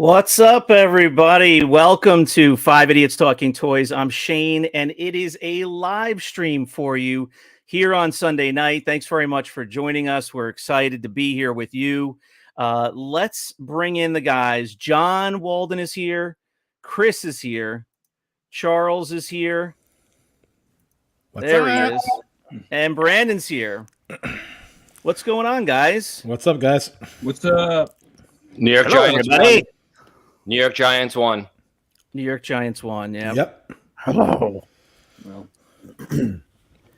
What's up, everybody? Welcome to Five Idiots Talking Toys. I'm Shane, and it is a live stream for you here on Sunday night. Thanks very much for joining us. We're excited to be here with you. Let's bring in the guys. John Walden is here. Chris is here. Charles is here. He is. And Brandon's here. What's going on, guys? What's up, guys? What's up? New York Giants won. New York Giants won. New York Giants won, yeah. Yep. Hello. Well,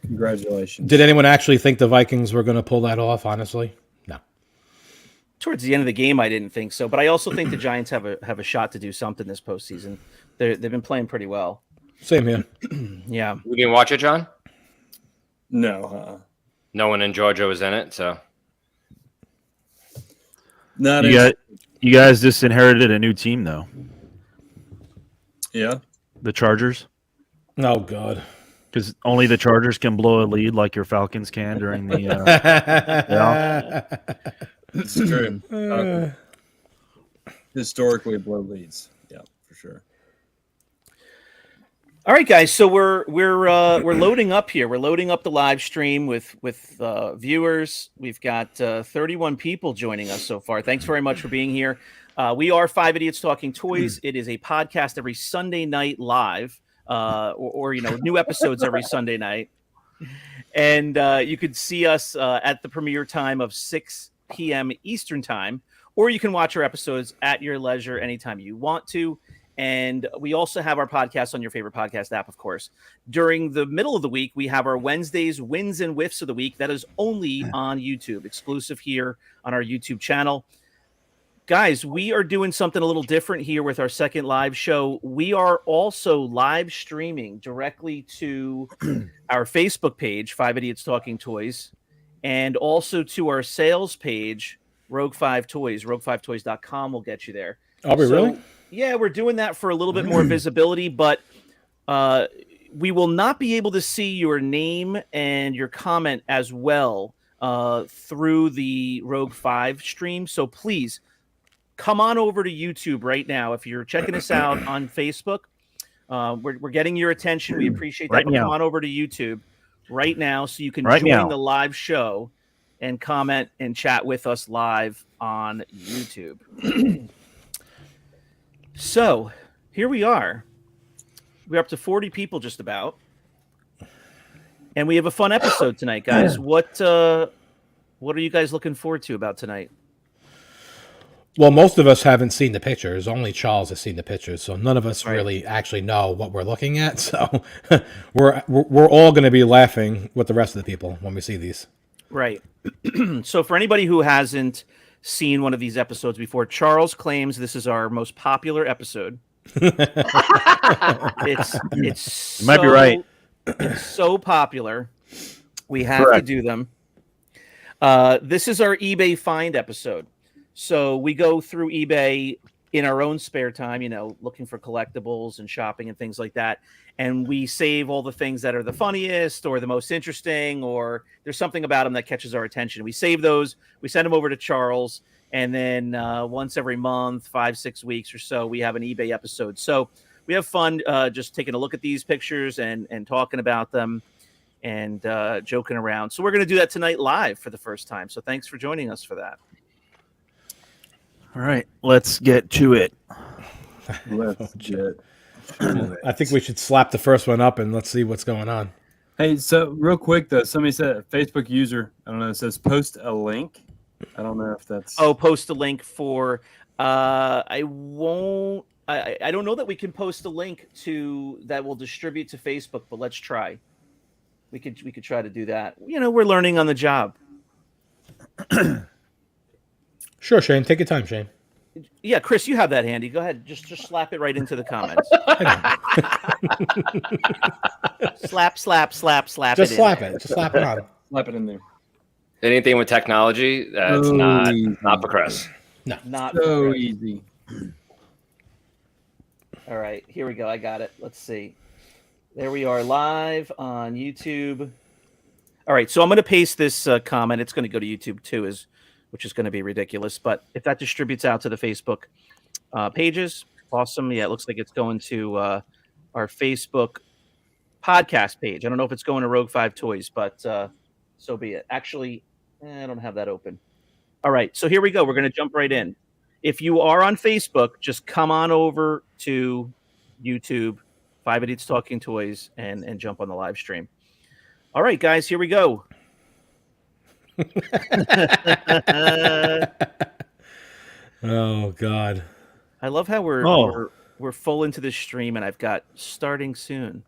congratulations. Did anyone actually think the Vikings were going to pull that off, honestly? No. Towards the end of the game, I didn't think so, but I also think the Giants have a shot to do something this postseason. They've been playing pretty well. Same here. Yeah. You didn't watch it, John? No. No one in Georgia was in it, so. Not You guys just inherited a new team, though. Yeah. The Chargers. Oh, God. Because only the Chargers can blow a lead like your Falcons can during the It's true. Historically, blow leads. Yeah, for sure. All right, guys. So we're loading up here. We're loading up the live stream with viewers. We've got 31 people joining us so far. Thanks very much for being here. We are Five Idiots Talking Toys. It is a podcast every Sunday night live, or new episodes every Sunday night. And you could see us at the premiere time of 6 p.m. Eastern time, or you can watch our episodes at your leisure anytime you want to. And we also have our podcast on your favorite podcast app, of course. During the middle of the week, we have our Wednesdays Wins and Whiffs of the Week. That is only on YouTube, exclusive here on our YouTube channel. Guys, we are doing something a little different here with our second live show. We are also live streaming directly to our Facebook page, Five Idiots Talking Toys, and also to our sales page, Rogue 5 Toys. Rogue5toys.com will get you there. Are we really? Yeah, we're doing that for a little bit more visibility, but we will not be able to see your name and your comment as well through the Rogue 5 stream. So please come on over to YouTube right now. If you're checking us out on Facebook, we're getting your attention. We appreciate that. Come on over to YouTube right now so you can join the live show and comment and chat with us live on YouTube. So here we are. We're up to 40 people just about. And we have a fun episode tonight, guys. What are you guys looking forward to about tonight? Well, most of us haven't seen the pictures. Only Charles has seen the pictures, so none of us really actually know what we're looking at. So we're all going to be laughing with the rest of the people when we see these. Right. So for anybody who hasn't seen one of these episodes before, Charles claims this is our most popular episode. It's might be right. It's so popular. We have to do them. This is our eBay find episode. So we go through eBay in our own spare time, looking for collectibles and shopping and things like that. And we save all the things that are the funniest or the most interesting, or there's something about them that catches our attention. We save those, we send them over to Charles, and then once every month, 5-6 weeks or so, we have an eBay episode. So we have fun just taking a look at these pictures and talking about them and joking around. So we're going to do that tonight live for the first time. So thanks for joining us for that. All right, let's get to it. I think we should slap the first one up and let's see what's going on. Hey, so real quick though, somebody said a Facebook user, I don't know, it says post a link. I don't know if that's post a link for I don't know that we can post a link to that will distribute to Facebook, but let's try. We could try to do that. We're learning on the job. Sure, Shane. Take your time, Shane. Yeah, Chris, you have that handy. Go ahead. Just slap it right into the comments. Slap. Just slap it. Just slap it on. slap it in there. Anything with technology, that's not for Chris. No. Not so easy. All right, here we go. I got it. Let's see. There we are live on YouTube. All right, so I'm going to paste this comment. It's going to go to YouTube too, which is going to be ridiculous. But if that distributes out to the Facebook pages. Awesome. Yeah, it looks like it's going to our Facebook podcast page. I don't know if it's going to Rogue 5 Toys, but so be it. Actually, I don't have that open. All right, so here we go. We're going to jump right in. If you are on Facebook, just come on over to YouTube, 5 Idiots Talking Toys, and jump on the live stream. All right, guys, here we go. Oh God. I love how we're full into this stream, and I've got starting soon.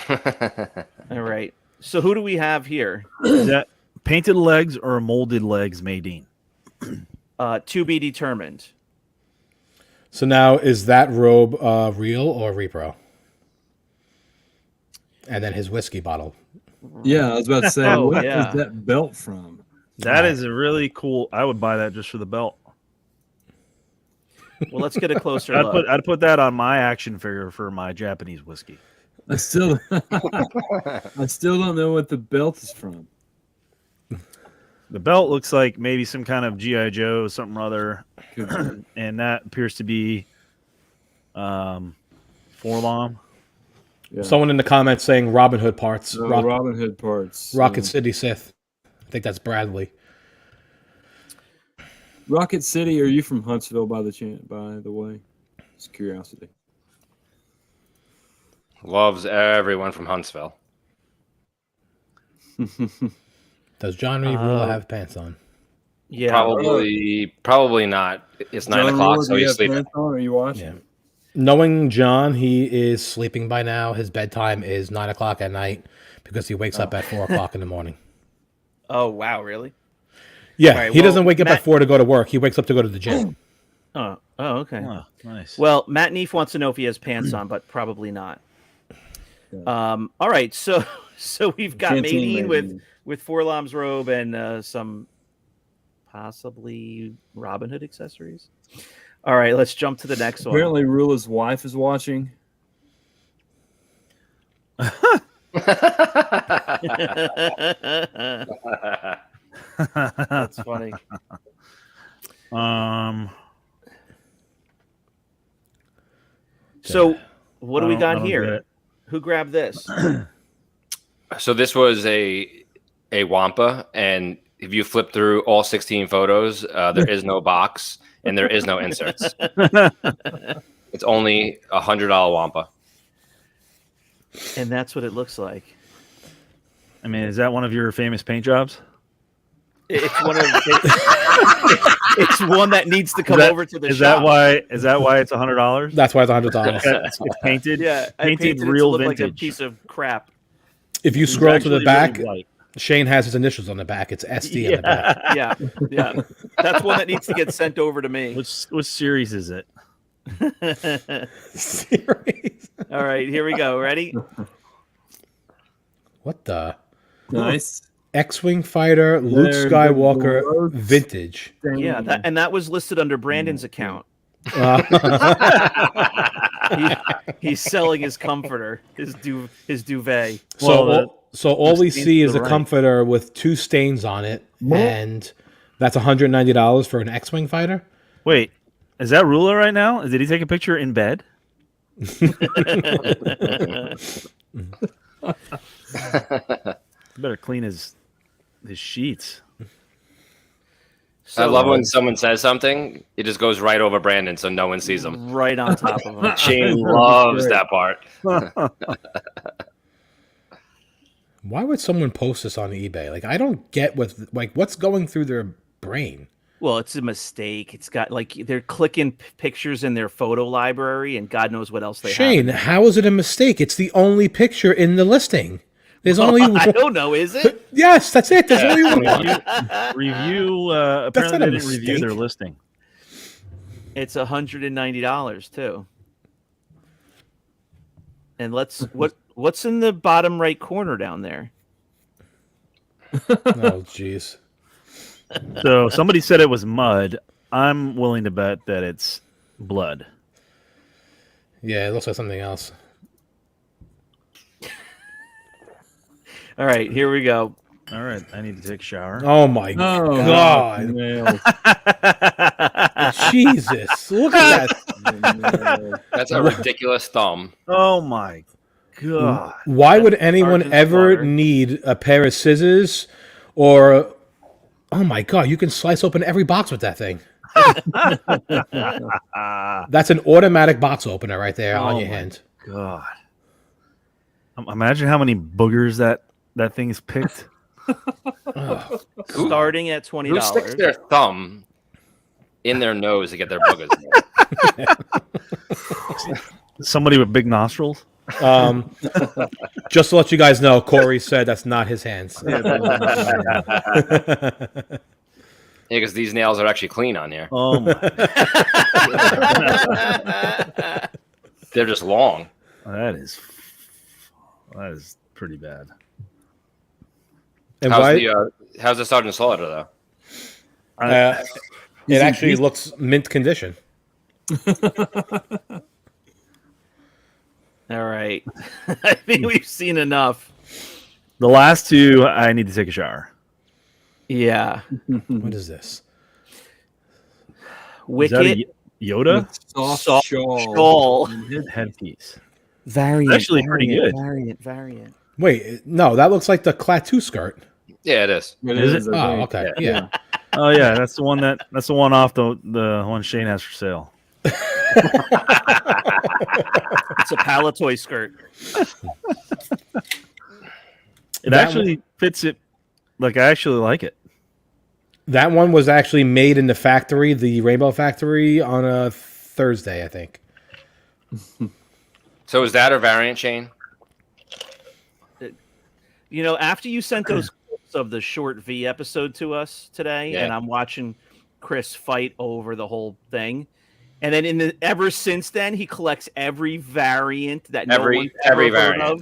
All right. So who do we have here? Is that painted legs or molded legs, Maydeen? To be determined. So now, is that robe real or repro? And then his whiskey bottle. Yeah, I was about to say, Oh, what yeah. is that belt from? That is a really cool. I would buy that just for the belt. Well, let's get a closer look. I'd put that on my action figure for my Japanese whiskey. I still don't know what the belt is from. The belt looks like maybe some kind of G.I. Joe, something or other, and that appears to be Forlom. Yeah. Someone in the comments saying Robin Hood parts. Robin Hood parts. Rocket City Sith. I think that's Bradley. Rocket City, are you from Huntsville by the way? Just curiosity. Loves everyone from Huntsville. Does John Reed Rula have pants on? Yeah. Probably not. It's 9 o'clock, so he's sleeping. Are you watching? Yeah. Knowing John, he is sleeping by now. His bedtime is 9 o'clock at night because he wakes up at 4 o'clock in the morning. Oh, wow, really? Yeah, right, he well, doesn't wake up Matt- at 4 to go to work. He wakes up to go to the gym. Oh, okay. Oh, nice. Well, Matt Neef wants to know if he has pants on, but probably not. All right, so we've got Canteen Maydeen with Forlom's robe and some possibly Robin Hood accessories. All right, let's jump to the next one. Apparently, Rula's wife is watching. That's funny. So, what do we got here? Who grabbed this? So this was a Wampa, and if you flip through all 16 photos, there is no box and there is no inserts. It's only $100 Wampa. And that's what it looks like. I mean, is that one of your famous paint jobs? It's one of it's one that needs to come over to the Is shop. Is that why it's $100? That's why it's $100. It's painted. Yeah, I painted painted it real to look vintage. like a piece of crap. If you scroll to the Actually back, really white. Shane has his initials on the back. It's SD on the back. Yeah. That's one that needs to get sent over to me. What series is it? Series. All right, here we go. Ready? What the? Nice. X-Wing fighter, Luke There Skywalker, goes. vintage. Yeah, and that was listed under Brandon's account. He's selling his comforter, his duvet. So all we stains see to is the a right. comforter with 2 stains on it, and that's $190 for an X-Wing fighter. Wait, is that Rula right now? Did he take a picture in bed? Better clean his sheets. I love when someone says something, it just goes right over Brandon so no one sees him. Right on top of him. Shane loves that part. Why would someone post this on eBay? Like, I don't get what's going through their brain. Well, it's a mistake. It's got they're clicking pictures in their photo library, and God knows what else they Shane, have. how is it a mistake? It's the only picture in the listing. There's only I don't know. Is it? Yes, that's it. There's only one. Review. That's Apparently, not a they didn't review mistake. their listing. It's $190 too. And what's in the bottom right corner down there? Oh, jeez. So somebody said it was mud. I'm willing to bet that it's blood. Yeah, it looks like something else. All right, here we go. All right, I need to take a shower. Oh my god! nailed. Jesus, look at that. That's a ridiculous thumb. Oh my god! Why would anyone Sergeant ever Slaughter. need a pair of scissors or oh my god, you can slice open every box with that thing. That's an automatic box opener right there on Oh your my hand. God! Imagine how many boogers that thing's picked. Starting at $20. Who sticks their thumb in their nose to get their boogers? Somebody with big nostrils. Just to let you guys know, Corey said that's not his hands. Yeah, because these nails are actually clean on here. Oh my! They're just long. That is pretty bad. And How's the Sergeant Slaughter though? it actually looks mint condition. All right. I think we've seen enough. The last two, I need to take a shower. Yeah. What is this? Is that Wicket a Yoda Soft shawl. shawl. headpiece? Variant. Actually pretty good. Variant. Wait, no, that looks like the Klaatu skirt. Yeah, it is. It Is is, it? I Oh, think. okay, yeah. Oh yeah, that's the one off the one Shane has for sale. It's a Palatoy skirt. It That actually fits it. Like I actually like it. That one was actually made in the factory, the Rainbow Factory, on a Thursday, I think. So is that a variant chain? You know, after you sent those clips of the short V episode to us today, Yeah. and I'm watching Chris fight over the whole thing, and then ever since then, he collects every variant that no Every- one's ever every heard variant. of.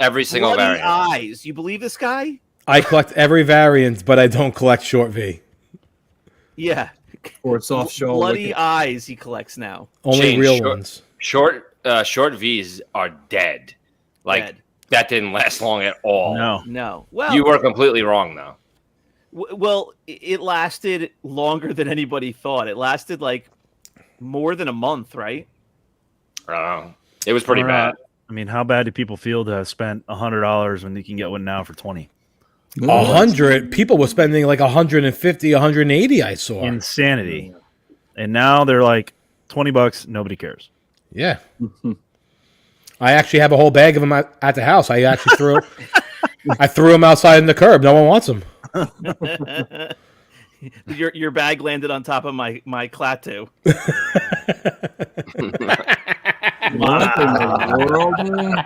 Every single Bloody variant. eyes! You believe this guy? I collect every variant, but I don't collect short V. Yeah. Or soft shawl. Bloody wicket. eyes he collects now. Only Shane, real short- ones. Short V's are dead. Like Dead. that didn't last long at all. No. Well, You were completely wrong though. it lasted longer than anybody thought. It lasted like more than a month, right? I don't know. It was pretty bad. I mean, how bad do people feel to have spent $100 when you can get one now for 20? 100 people were spending like 150, 180. I saw. Insanity. And now they're like $20. Nobody cares. Yeah. I actually have a whole bag of them at the house. I actually threw them outside in the curb. No one wants them. Your bag landed on top of my Klaatu. What in the world, man?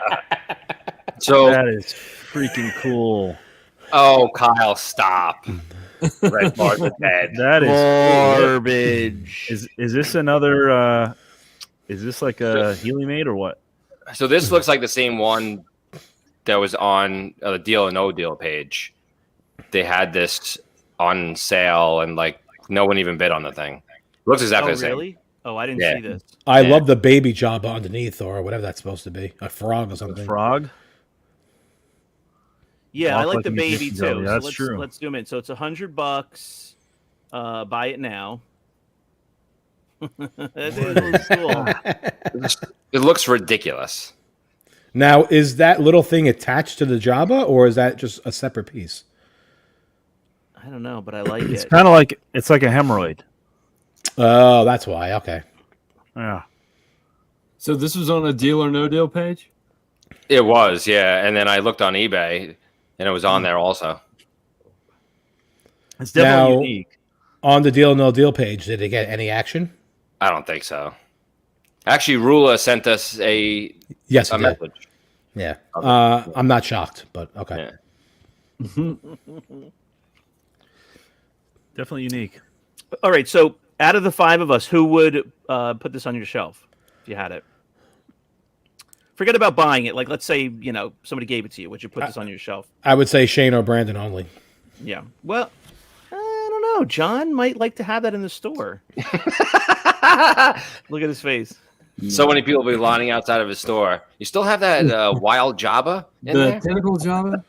So That is freaking cool. oh Kyle, stop. Red bars are dead. That is Garbage. Is this another is this like a Healy made or what? So this looks like the same one that was on the Deal or No Deal page. They had this on sale, and like no one even bid on the thing. Looks exactly Oh, the same. really? Oh, I didn't Yeah. see this. I Yeah. love the baby Jabba underneath, or whatever that's supposed to be. A frog or something. Frog? Yeah, I Walk like like the a baby magician, too. Joey. So That's let's, true. Let's zoom in. So it's $100. Buy it now. That is cool. It looks ridiculous. Now, is that little thing attached to the Jabba, or is that just a separate piece? I don't know, but I like It's it. kind of like it's like a hemorrhoid. Oh, that's why. Okay. Yeah. So this was on a Deal or No Deal page? It was, yeah. And then I looked on eBay, and it was on there also. It's definitely Now- unique. On the Deal No Deal page, did it get any action? I don't think so. Actually, Rula sent us a Yes, it did. message. Yeah. I'm not shocked, but okay. Yeah. Definitely unique. All right, so out of the five of us, who would put this on your shelf if you had it? Forget about buying it. Like, let's say, somebody gave it to you. Would you put this on your shelf? I would say Shane or Brandon only. Yeah. Well, I don't know. John might like to have that in the store. Look at his face. So many people will be lining outside of his store. You still have that wild Jabba in The there? tentacle Jabba?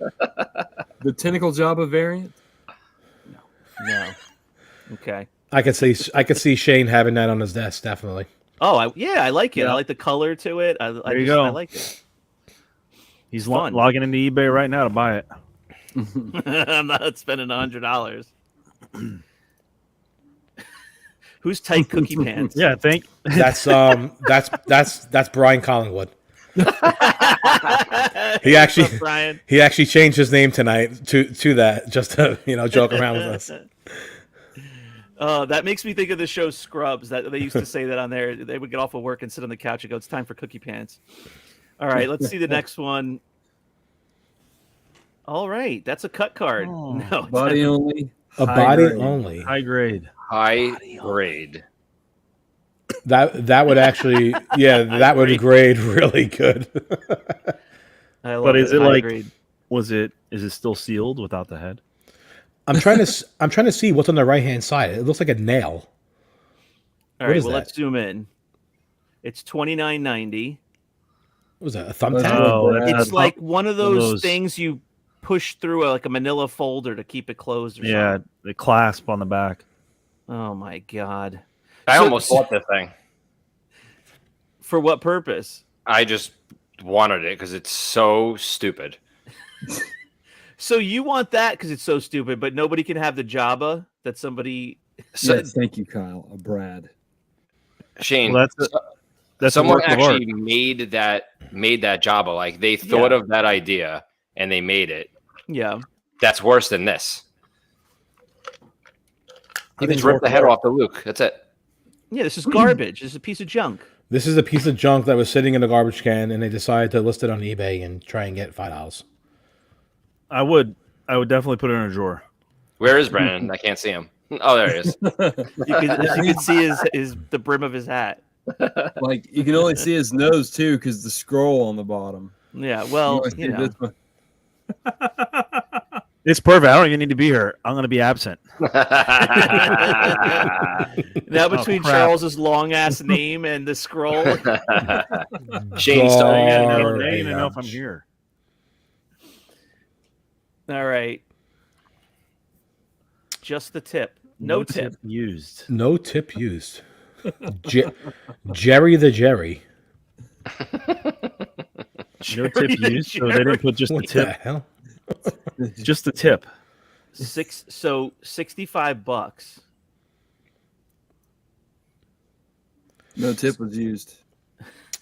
The tentacle Jabba variant? No. Okay. I could see Shane having that on his desk, definitely. Oh, I like it. Yeah. I like the color to it. There you go. I like it. He's Fun. logging into eBay right now to buy it. I'm not spending $100. Who's tight cookie pants? Yeah, thank. That's Brian Collingwood. He actually Brian. he actually changed his name tonight to that just to joke around with us. That makes me think of the show Scrubs. That they used to say that on there. They would get off of work and sit on the couch and go, "It's time for cookie pants." All right, let's see the next one. All right, that's a cut card. Oh, No, Body only. A high body grade. only. High grade. High grade. That would actually, that would grade really good. I love But is it high like? grade. Is it still sealed without the head? I'm trying to see what's on the right hand side. It looks like a nail. All what right, is well, that? let's zoom in. It's $29.90. What was that? A thumbtack? Oh, that's It's like one of those those- things you push through like a manila folder to keep it closed or Yeah, something. the clasp on the back. Oh my god. I So- almost bought this thing. For what purpose? I just wanted it because it's so stupid. So you want that because it's so stupid, but nobody can have the Jabba that somebody So, Yes, thank you, Kyle. Brad. Shane, Well, that's a someone work of art. actually made that Jabba. Like they thought of that idea and they made it. Yeah. That's worse than this. You think just rip work the head of off the Luke. That's it. Yeah, this is garbage. This is a piece of junk. This is a piece of junk that was sitting in a garbage can, and they decided to list it on eBay and try and get $5. I would definitely put it in a drawer. Where is Brandon? I can't see him. Oh, there he is. You can see the brim of his hat. Like you can only see his nose too, because the scroll on the bottom. Yeah, well, only see you know. this one. It's perfect. I don't even need to be here. I'm going to be absent. Now between crap. Charles's long ass name and the scroll. Shane Gar- Starr. I Or don't even know if I'm age. here. All right. Just the tip. No tip. used. No tip used. Jerry the Jerry. No tip used. So they didn't put just the What the tip. hell? Just the tip. $65. No tip was used.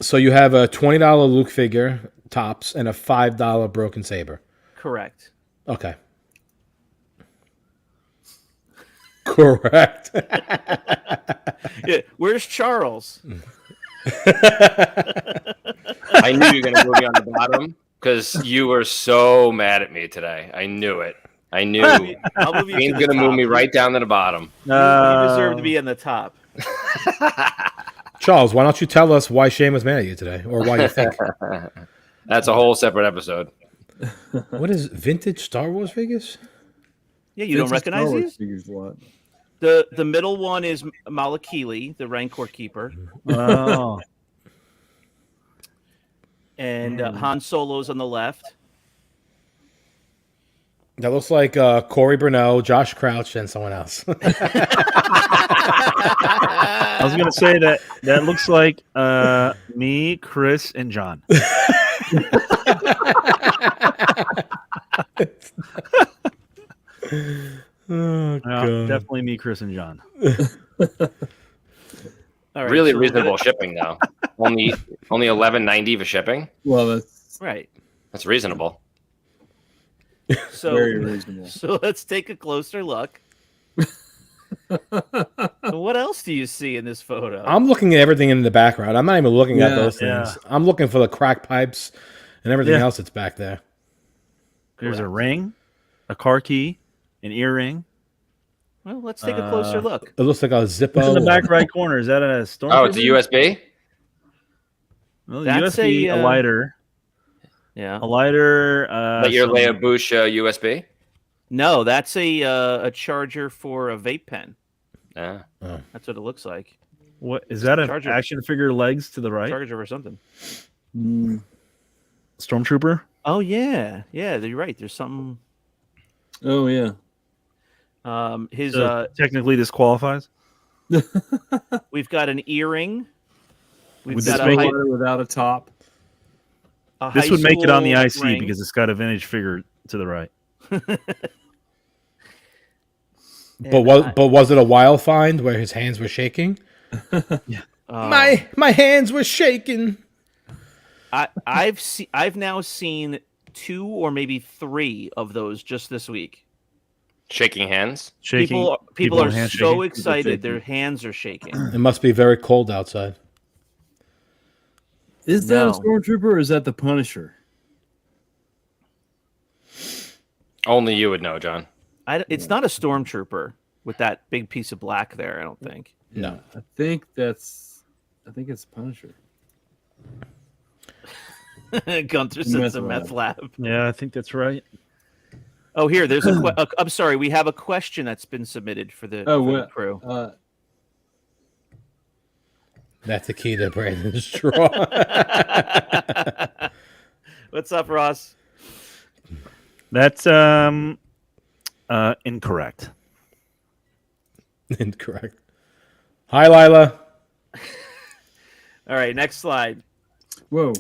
So you have a $20 Luke figure, tops, and a $5 broken saber. Correct. Okay. Correct. Yeah. Where's Charles? I knew you were going to move me on the bottom because you were so mad at me today. I knew it. I knew. I'll move you to Shane's the going to move top. me right down to the bottom. You deserve to be in the top. Charles, why don't you tell us why Shane was mad at you today, or why you think? That's a whole separate episode. What is vintage Star Wars figures? Yeah, you don't Vintage recognize Star Wars these? figures a lot. The middle one is Malakili, the Rancor Keeper, Oh. and Han Solo's on the left. That looks like Corey Burnell, Josh Crouch, and someone else. I was going to say that looks like me, Chris, and John. Oh, Yeah, God. definitely me, Chris, and John. All right, Really so reasonable shipping, though. Only $11.90 for shipping. Well, that's Right. That's reasonable. So, very reasonable. so let's take a closer look. So what else do you see in this photo? I'm looking at everything in the background. I'm not even looking at Yeah, those things. I'm looking for the crack pipes and everything Yeah. else that's back there. There's a ring, a car key, an earring. Well, let's take a closer look. It looks like a What's Zippo. in the back right corner? Is that a storm? Oh, it's a USB? Well, That's USB, a, a lighter. Yeah. A lighter. Like your some- Leia Bush USB? No, that's a charger for a vape pen. Yeah. That's what it looks like. What is that? An Charger. action figure legs to the right? Charger or something. Mm. Stormtrooper. Oh yeah, yeah. You're right. There's something. Oh yeah. His So technically, this qualifies. We've got an earring. We've Would got this a, make high, it- Without a top. a This high would make it on the school IC ring. because it's got a vintage figure to the right. But was it a wild find where his hands were shaking? Oh. My hands were shaking. I've now seen 2 or maybe 3 of those just this week. Shaking hands. Shaking. People are hand so shaking. excited, their hands are shaking. It must be very cold outside. Is that a No. stormtrooper or is that the Punisher? Only you would know, John. It's not a stormtrooper with that big piece of black there. I don't think. No. I think it's Punisher. Gunther says Meth a meth lab. Yeah, I think that's right. Oh, here, there's I'm sorry, we have a question that's been submitted for the, the crew. That's the key to Brandon's straw. What's up, Ross? That's incorrect. Incorrect. Hi, Lila. All right, next slide. Whoa.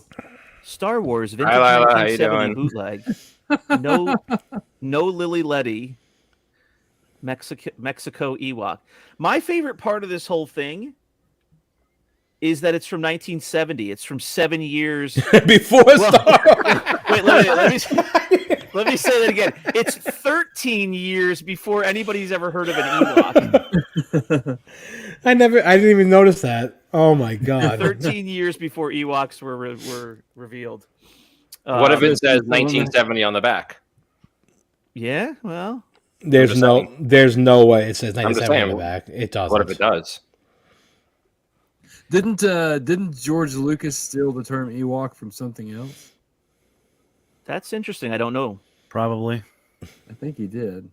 Star Wars vintage Hi, Lila, how you 1970 doing? bootleg. No Lily Letty. Mexico Ewok. My favorite part of this whole thing is that it's from 1970. It's from 7 years Before Star Wars. Wait, let me say that again. It's 13 years before anybody's ever heard of an Ewok. I didn't even notice that. Oh my god. 13 years before Ewoks were revealed. What if it says 1970 on the back? Yeah, well, There's no way it says I'm just 97 on the saying, back. It doesn't. What if it does? Didn't George Lucas steal the term Ewok from something else? that's interesting. I don't know. Probably. I think he did.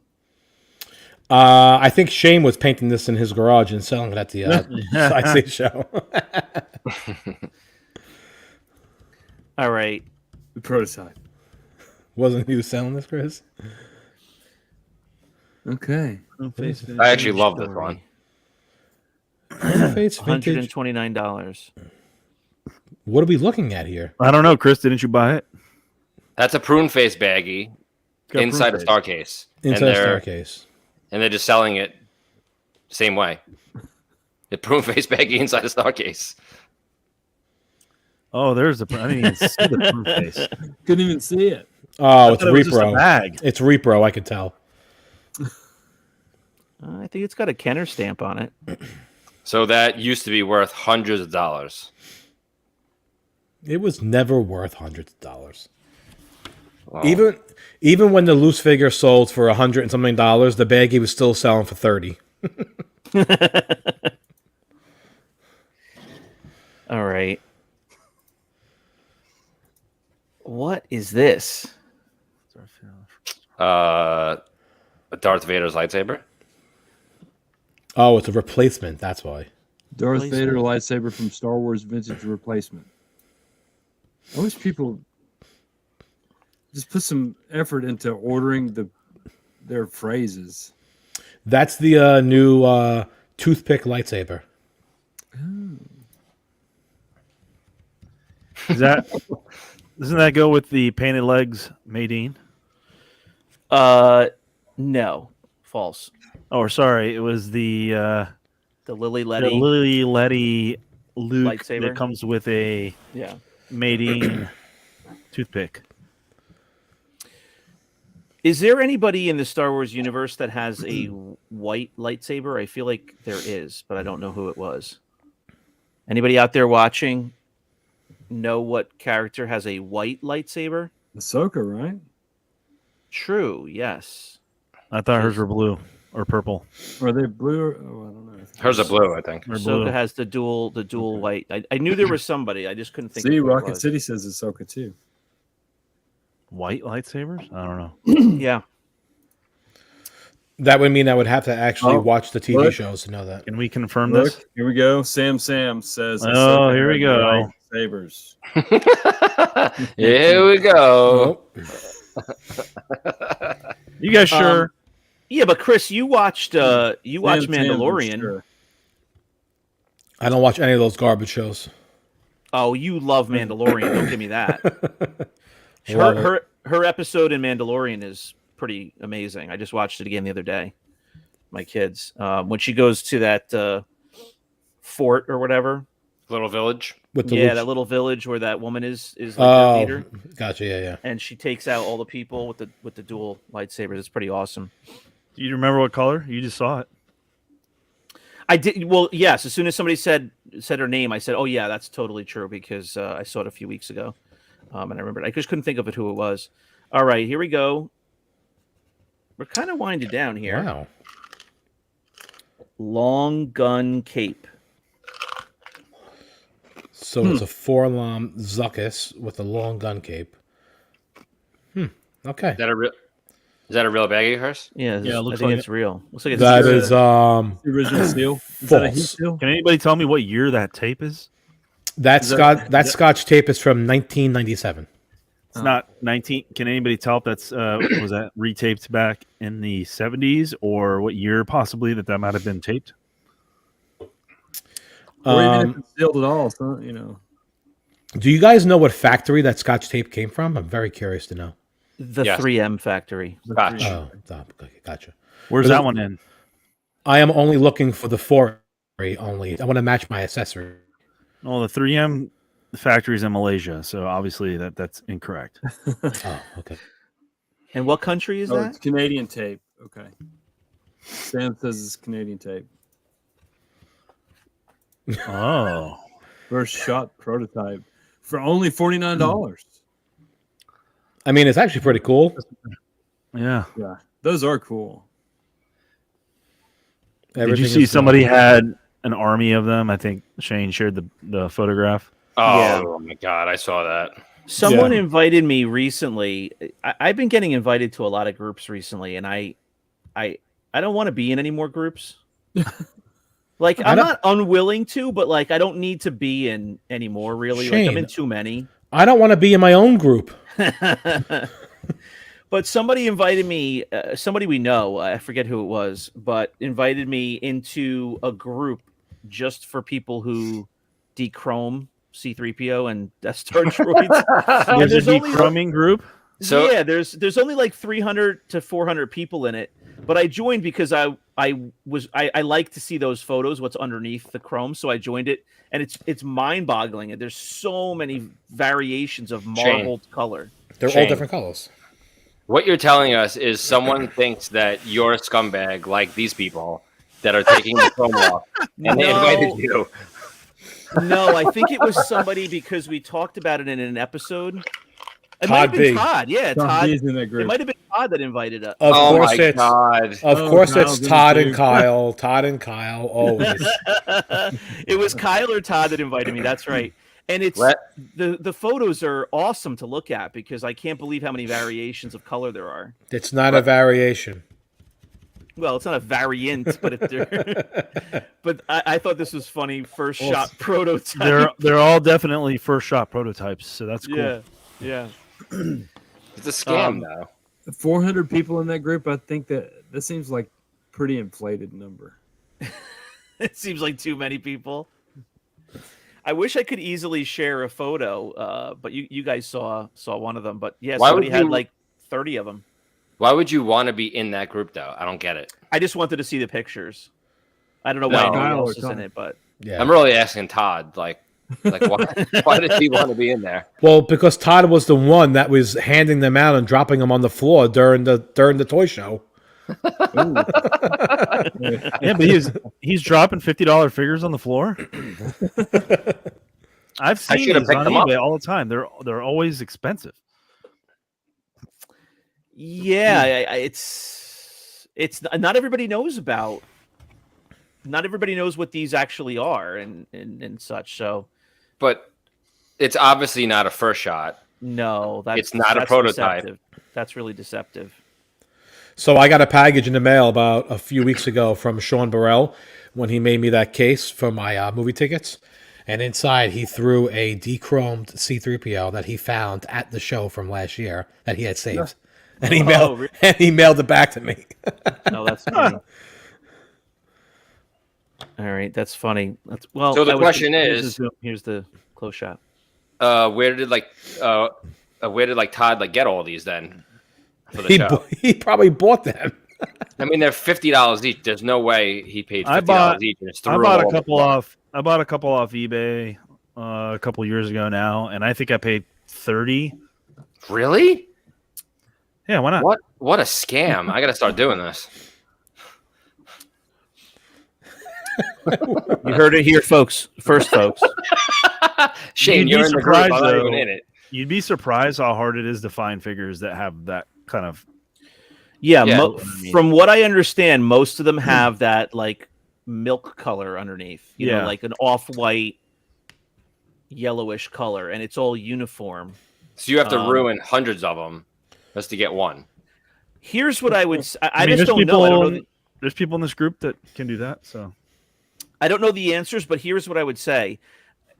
I think Shane was painting this in his garage and selling it at the IC show. All right. The prototype. Wasn't he selling this, Chris? Okay. I actually love this one. Face vintage. $129. What are we looking at here? I don't know, Chris. Didn't you buy it? That's a prune face baggie Got inside prune a star case. Inside a staircase. And they're just selling it same way. The prune face baggie inside a star case. Oh, there's the. I didn't even see the proof face. Couldn't even see it. Oh, it's It was just a repro. bag. It's repro. I could tell. I think it's got a Kenner stamp on it. So that used to be worth hundreds of dollars. It was never worth hundreds of dollars. Wow. Even when the loose figure sold for $100 and something, the baggie was still selling for $30. All right. What is this? Darth Vader's lightsaber. Oh, it's a replacement. That's why. Darth Replacement. Vader lightsaber from Star Wars vintage replacement. I wish people just put some effort into ordering their phrases. That's the new toothpick lightsaber. Doesn't that go with the painted legs, Madine? No, false. Oh, sorry, it was the Lily the Letty. Lily Letty Luke Lightsaber? that comes with a Yeah. Madine toothpick. Is there anybody in the Star Wars universe that has a white lightsaber? I feel like there is, but I don't know who it was. Anybody out there watching know what character has a white lightsaber? Ahsoka, right? True, yes. I thought hers were blue or purple. Or are they blue? Oh, I don't know. Hers are blue, I think. Or Ahsoka blue. has the dual white. I knew there was somebody. I just couldn't think See, of who it Rocket was. City says Ahsoka too. White lightsabers? I don't know. Yeah. That would mean I would have to actually Oh, watch the TV look. shows to know that. Can we confirm Look, this? here we go. Sam says. Oh, Ahsoka here we has go. Lightsabers. Here we go. You guys sure? Yeah, but Chris, you watched Sam, Mandalorian. for sure. I don't watch any of those garbage shows. Oh, you love Mandalorian. Don't give me that. Love it. Her episode in Mandalorian is pretty amazing. I just watched it again the other day. My kids, when she goes to that fort or whatever, Little village. With the that little village where that woman is like their oh, leader, gotcha. Yeah. and she takes out all the people with the dual lightsabers. It's pretty awesome. Do you remember what color? You just saw it. I did well. Yes, as soon as somebody said her name, I said, "Oh yeah, that's totally true," because I saw it a few weeks ago, and I remembered. I just couldn't think of it who it was. All right, here we go. We're kind of winding down here. Wow. Long gun cape. So it's a 4-lam Zuckus with a long gun cape. Okay. Is that a real bag of hers? Yeah, Yeah, it looks I think like it's real. Looks like it's That true. is The original seal. Is that a heat false. seal? Can anybody tell me what year that tape is? That Scotch tape is from 1997. It's not 19. Can anybody tell if that's was that retaped back in the 70s or what year possibly that might have been taped? Or even if it's sealed at all, so Do you guys know what factory that Scotch tape came from? I'm very curious to know. The Yes. 3M factory. Scotch. Oh, okay, gotcha. Where's that one in? I am only looking for the 4 only. I want to match my accessory. Well, the 3M factory's in Malaysia, so obviously that's incorrect. Oh, okay. And what country is Oh, that? it's Canadian tape. Okay. Sam says it's Canadian tape. Oh. First shot prototype for only $49. I mean, it's actually pretty cool. Yeah. Yeah, those are cool. Did Everything you see is somebody cool. had an army of them? I think Shane shared the photograph. Oh, Yeah. my God, I saw that. Someone Yeah. invited me recently. I've been getting invited to a lot of groups recently, and I don't want to be in any more groups. Like I'm not unwilling to, but like I don't need to be in anymore. Really, like I'm Shane. in too many. I don't want to be in my own group. But somebody invited me. Somebody we know, I forget who it was, but invited me into a group just for people who dechrome C-3PO and Death Star droids. And There's a only like- dechroming group. So- yeah, there's only like 300 to 400 people in it, but I joined because I like to see those photos, what's underneath the chrome, so I joined it, and it's mind-boggling, and there's so many variations of marbled color. They're all Shane. different colors. What you're telling us is someone thinks that you're a scumbag like these people that are taking the chrome off, and they No. invited you. No, I think it was somebody because we talked about it in an episode. It Todd might have been B. Todd. Yeah, Tom Todd. B's in that It group. might have been Todd that invited us. Of Oh course my it's God! of Oh, course Kyle's it's in Todd it and too. Kyle. Todd and Kyle always. It was Kyle or Todd that invited me. That's right. And it's Let- the photos are awesome to look at because I can't believe how many variations of color there are. It's not a variation. Well, it's not a variant, but but I thought this was funny. First shot prototype. They're all definitely first shot prototypes, so that's cool. Yeah. It's a scam, though. 400 people in that group. I think that seems like pretty inflated number. It seems like too many people. I wish I could easily share a photo, but you guys saw one of them. But yeah, Why somebody would had you- like 30 of them. Why would you want to be in that group, though? I don't get it. I just wanted to see the pictures. I don't know No. why anyone Kyle else or is in Todd? it, but Yeah. I'm really asking Todd, like why does he want to be in there? Well, because Todd was the one that was handing them out and dropping them on the floor during the toy show. Yeah, but he's dropping $50 figures on the floor. I've seen should've these picked on them up. eBay all the time. They're always expensive. yeah, it's not everybody knows about. Not everybody knows what these actually are and such. So But it's obviously not a first shot. no, It's not a prototype. deceptive. That's really deceptive. So I got a package in the mail about a few weeks ago from Sean Burrell when he made me that case for my movie tickets. And inside he threw a dechromed C-3PO that he found at the show from last year that he had saved. And he really? mailed it back to me. No, that's funny. All right, that's funny. That's well. So the I was- question here's is, here's the close shot. where did Todd get all these then for the show? He probably bought them. I mean, they're $50 each. There's no way he paid I $50 bought each and just I threw bought them a all couple on the floor. off. I bought a couple off eBay a couple years ago now, and I think I paid 30. Really? Yeah, why not? What a scam! I got to start doing this. You heard it here, folks. First, folks. Shane, You'd be you're in the group. I'm surprised, not even though. in it. You'd be surprised how hard it is to find figures that have that kind of. Yeah, Yeah. from what I understand, most of them have that like milk color underneath. You know, Yeah. like an off-white, yellowish color, and it's all uniform. So you have to Um, ruin hundreds of them just to get one. Here's what I would. I mean, just there's don't know. I don't know. people- There's people in this group that can do that. So I don't know the answers, but here's what I would say.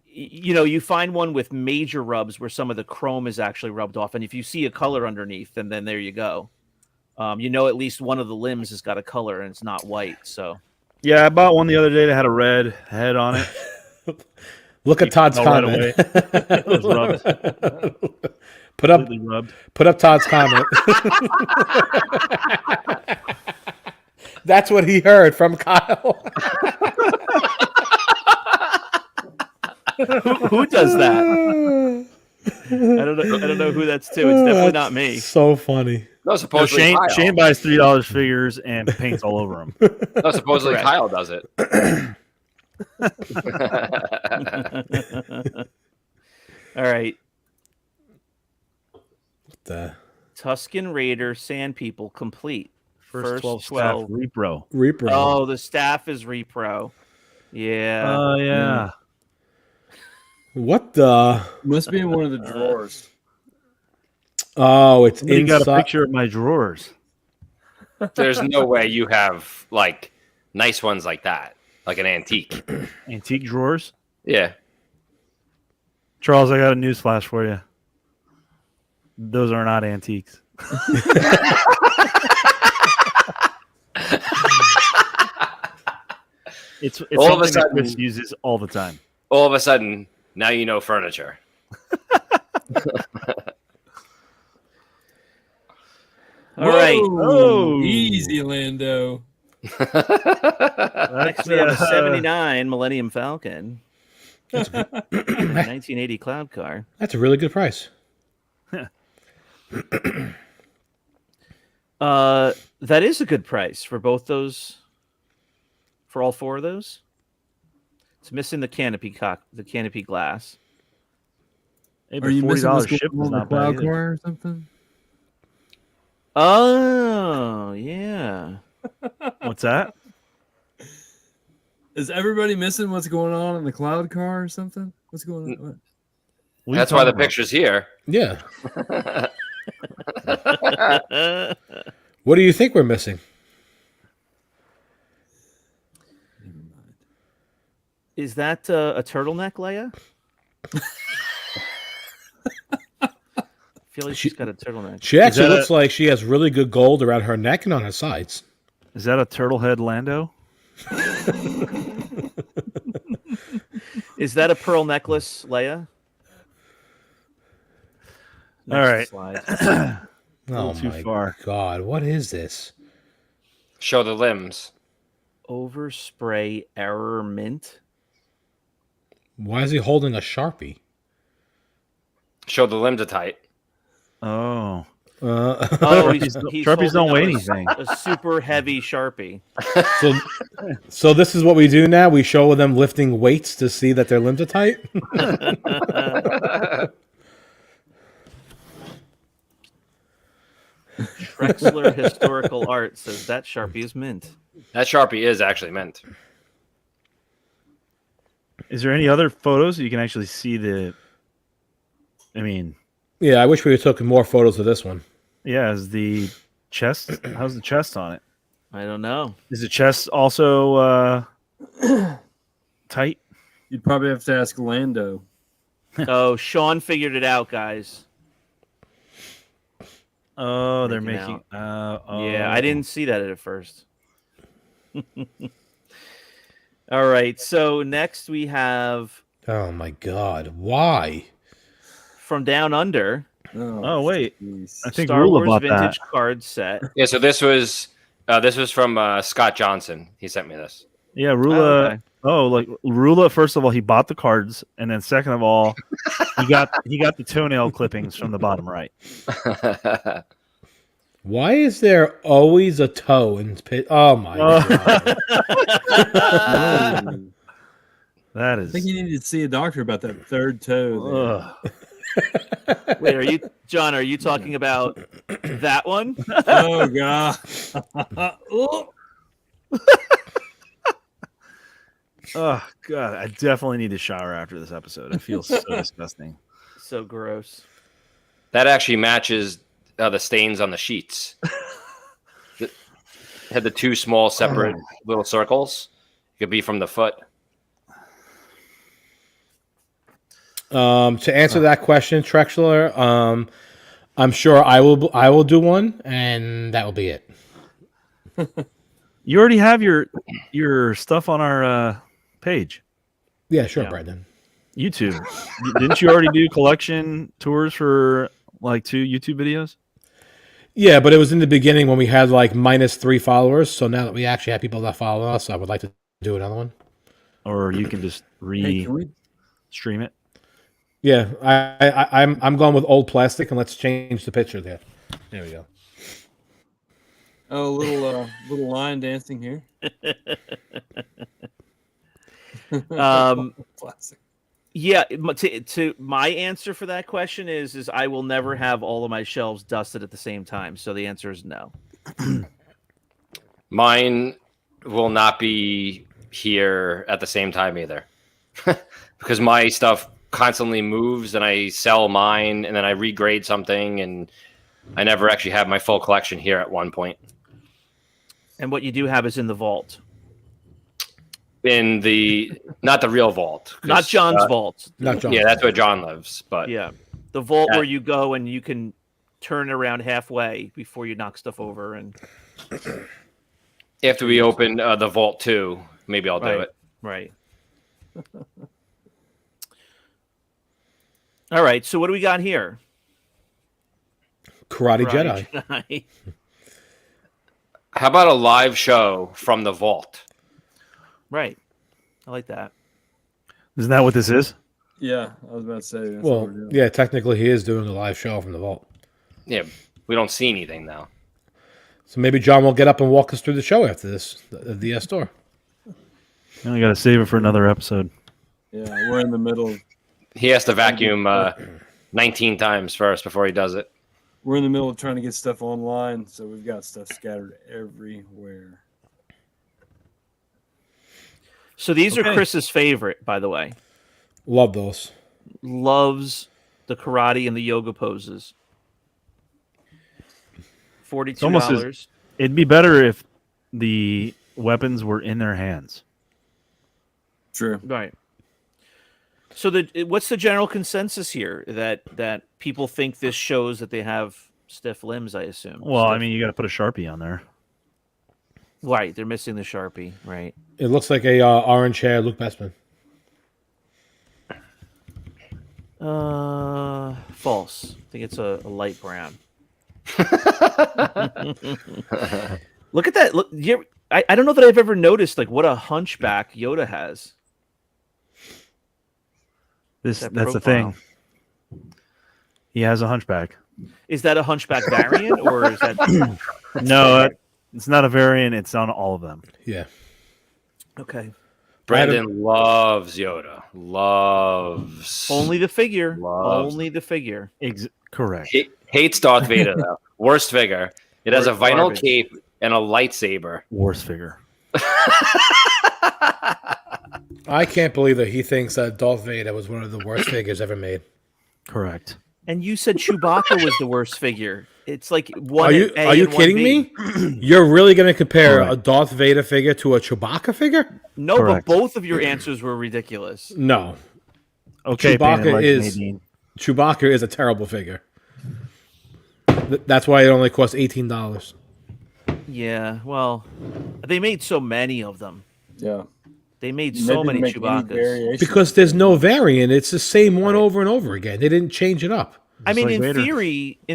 You know, you find one with major rubs where some of the chrome is actually rubbed off, and if you see a color underneath, then there you go. You know, at least one of the limbs has got a color and it's not white. So yeah, I bought one the other day that had a red head on it. Look at Todd's tell right comment. It was rubbed. Completely rubbed. Put up Todd's comment. That's what he heard from Kyle. who does that? I don't know who that's to. It's definitely not me. So funny. No, No, supposedly Kyle. Shane buys $3 figures and paints all over them. No, supposedly Correct. Kyle does it. All right. The Tuscan Raider Sand People complete. First 12 staff repro. Reaper. Oh, the staff is repro. Yeah. Oh yeah. What the? Must be in one of the drawers. Oh, it's Somebody got a inside. picture of my drawers. There's no way you have like nice ones like that, like an antique. Antique drawers. Yeah. Charles, I got a news flash for you. Those are not antiques. It's All of a something that sudden- Chris uses all the time. All of a sudden, now you know furniture. All right. Oh. Easy, Lando. Next we have a 79 Millennium Falcon. 1980 Cloud Car. That's a really good price. That is a good price for both those. For all four of those. It's missing the canopy glass. Hey, Are but you missing what's $40 ship going was on the not bad cloud either. car or something? Oh, yeah. What's that? Is everybody missing what's going on in the cloud car or something? What's going on? What? What are you That's why the talking about? picture's here. Yeah. What do you think we're missing? Never mind. Is that a turtleneck, Leia? I feel like she's got a turtleneck. She actually that looks like she has really good gold around her neck and on her sides. Is that a turtle head Lando? Is that a pearl necklace, Leia? All right. Slide. Oh too my far. God, what is this? Show the limbs. Overspray error mint. Why is he holding a Sharpie? Show the limbs are tight. Oh. Oh, Sharpies don't weigh holding anything. A super heavy Sharpie. So this is what we do now. We show them lifting weights to see that their limbs are tight. Trexler Historical Art says that Sharpie is mint. That Sharpie is actually mint. Is there any other photos you can actually see the? I mean, Yeah, I wish we took more photos of this one. yeah, is the chest? How's the chest on it? I don't know. Is the chest also tight? You'd probably have to ask Lando. Oh, Sean figured it out, guys. Oh, they're Making making. Yeah, I didn't see that at first. All right. So next we have Oh my God! Why? from Down Under, Oh wait, jeez. I think Star Rula Wars bought vintage that. card set. Yeah, so this was from Scott Johnson. He sent me this. Yeah, Oh, Rula. okay. Oh, like Rula. First of all, he bought the cards, and then second of all, he got the toenail clippings from the bottom right. Why is there always a toe in pit? Oh my God! Oh, That I think is. you need to see a doctor about that third toe there. Wait, are you John? Are you talking about that one? Oh god. Oh. Oh god, I definitely need to shower after this episode. It feels so disgusting. So gross. That actually matches the stains on the sheets. It had the two small separate little circles. It could be from the foot. To answer that question, Trexler, I'm sure I will do one, and that will be it. You already have your stuff on our page, Yeah, sure, Yeah. Brandon. YouTube. Didn't you already do collection tours for like 2 YouTube videos? Yeah, but it was in the beginning when we had like -3 followers. So now that we actually have people that follow us, I would like to do another one. Or you can just Hey, can we stream it. Yeah, I'm going with old plastic, and let's change the picture there. There we go. oh little line dancing here? Classic. Yeah. To my answer for that question is I will never have all of my shelves dusted at the same time. So the answer is no. Mine will not be here at the same time either. Because my stuff constantly moves and I sell mine and then I regrade something and I never actually have my full collection here at one point. And what you do have is in the vault, In the not the real vault. 'Cause, not John's vault. Not John. Yeah, that's where John lives. But Yeah, the vault Yeah. where you go and you can turn around halfway before you knock stuff over. And after we open the vault 2, maybe I'll do Right. it. right. All right. So what do we got here? Karate Karate Jedi. Jedi. How about a live show from the vault? Right. I like that. Isn't that what this is? Yeah, I was about to say that's what Well, we're doing. yeah, technically he is doing a live show from the vault. Yeah, we don't see anything now. So maybe John will get up and walk us through the show after this, the store. I got to save it for another episode. Yeah, we're in the middle. He has to vacuum 19 times first before he does it. We're in the middle of trying to get stuff online, so we've got stuff scattered everywhere. So these are Okay. Chris's favorite, by the way. Love those. Loves the karate and the yoga poses. $42. It'd be better if the weapons were in their hands. True. Right. So what's the general consensus here that people think this shows that they have stiff limbs? I assume. Well, I Stiff- mean, you got to put a Sharpie on there. right. They're missing the Sharpie. Right. It looks like a orange hair Luke Bestman. False. I think it's a light brown. Look at that. Look, I don't know that I've ever noticed like what a hunchback Yoda has. That's That the thing. profile. He has a hunchback. Is that a hunchback variant or is that No, it's not a variant. It's on all of them. Yeah. okay? Brandon loves Yoda. Loves. Only the figure. Loves. Only the figure. Correct. Hates Darth Vader, though. Worst figure. It has a Worst vinyl garbage. cape and a lightsaber. Worst figure. I can't believe that he thinks that Darth Vader was one of the worst figures ever made. Correct. And you said Chewbacca was the worst figure. It's like one. Are you A are you and one kidding B. me? You're really going to compare Correct. a Darth Vader figure to a Chewbacca figure? No, Correct. but both of your answers were ridiculous. No. Okay, Chewbacca Painted Legend is- Nadine. Chewbacca is a terrible figure. That's why it only costs $18. Yeah, well, they made so many of them. Yeah. They made They so didn't many make any Chewbacca's. variation. Because there's no variant. It's the same one Right. over and over again. They didn't change it up. I Just mean, like in Vader.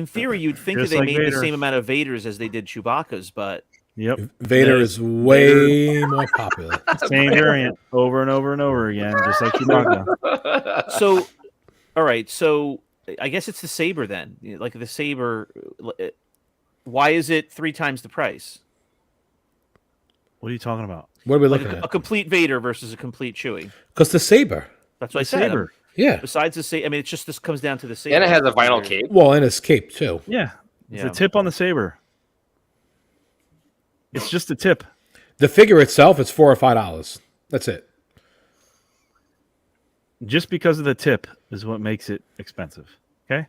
theory, you'd think that Just they like made the Vader. same amount of Vaders as they did Chewbacca's, but Yep. Vader Yeah, is way more popular. Same variant over and over and over again, just like Chewbacca. so all right. So I guess it's the saber then. Like the saber, why is it 3 times the price? What are you talking about? What are we Like looking a at? complete Vader versus a complete Chewie. Because the saber. That's what I The said. saber. Yeah. Besides the saber, I mean, it's just this comes down to the saber. And it has a vinyl cape. Well, and his cape too. Yeah. It's Yeah. a tip on the saber. It's just a tip. The figure itself is $4 or $5. That's it. Just because of the tip is what makes it expensive. Okay?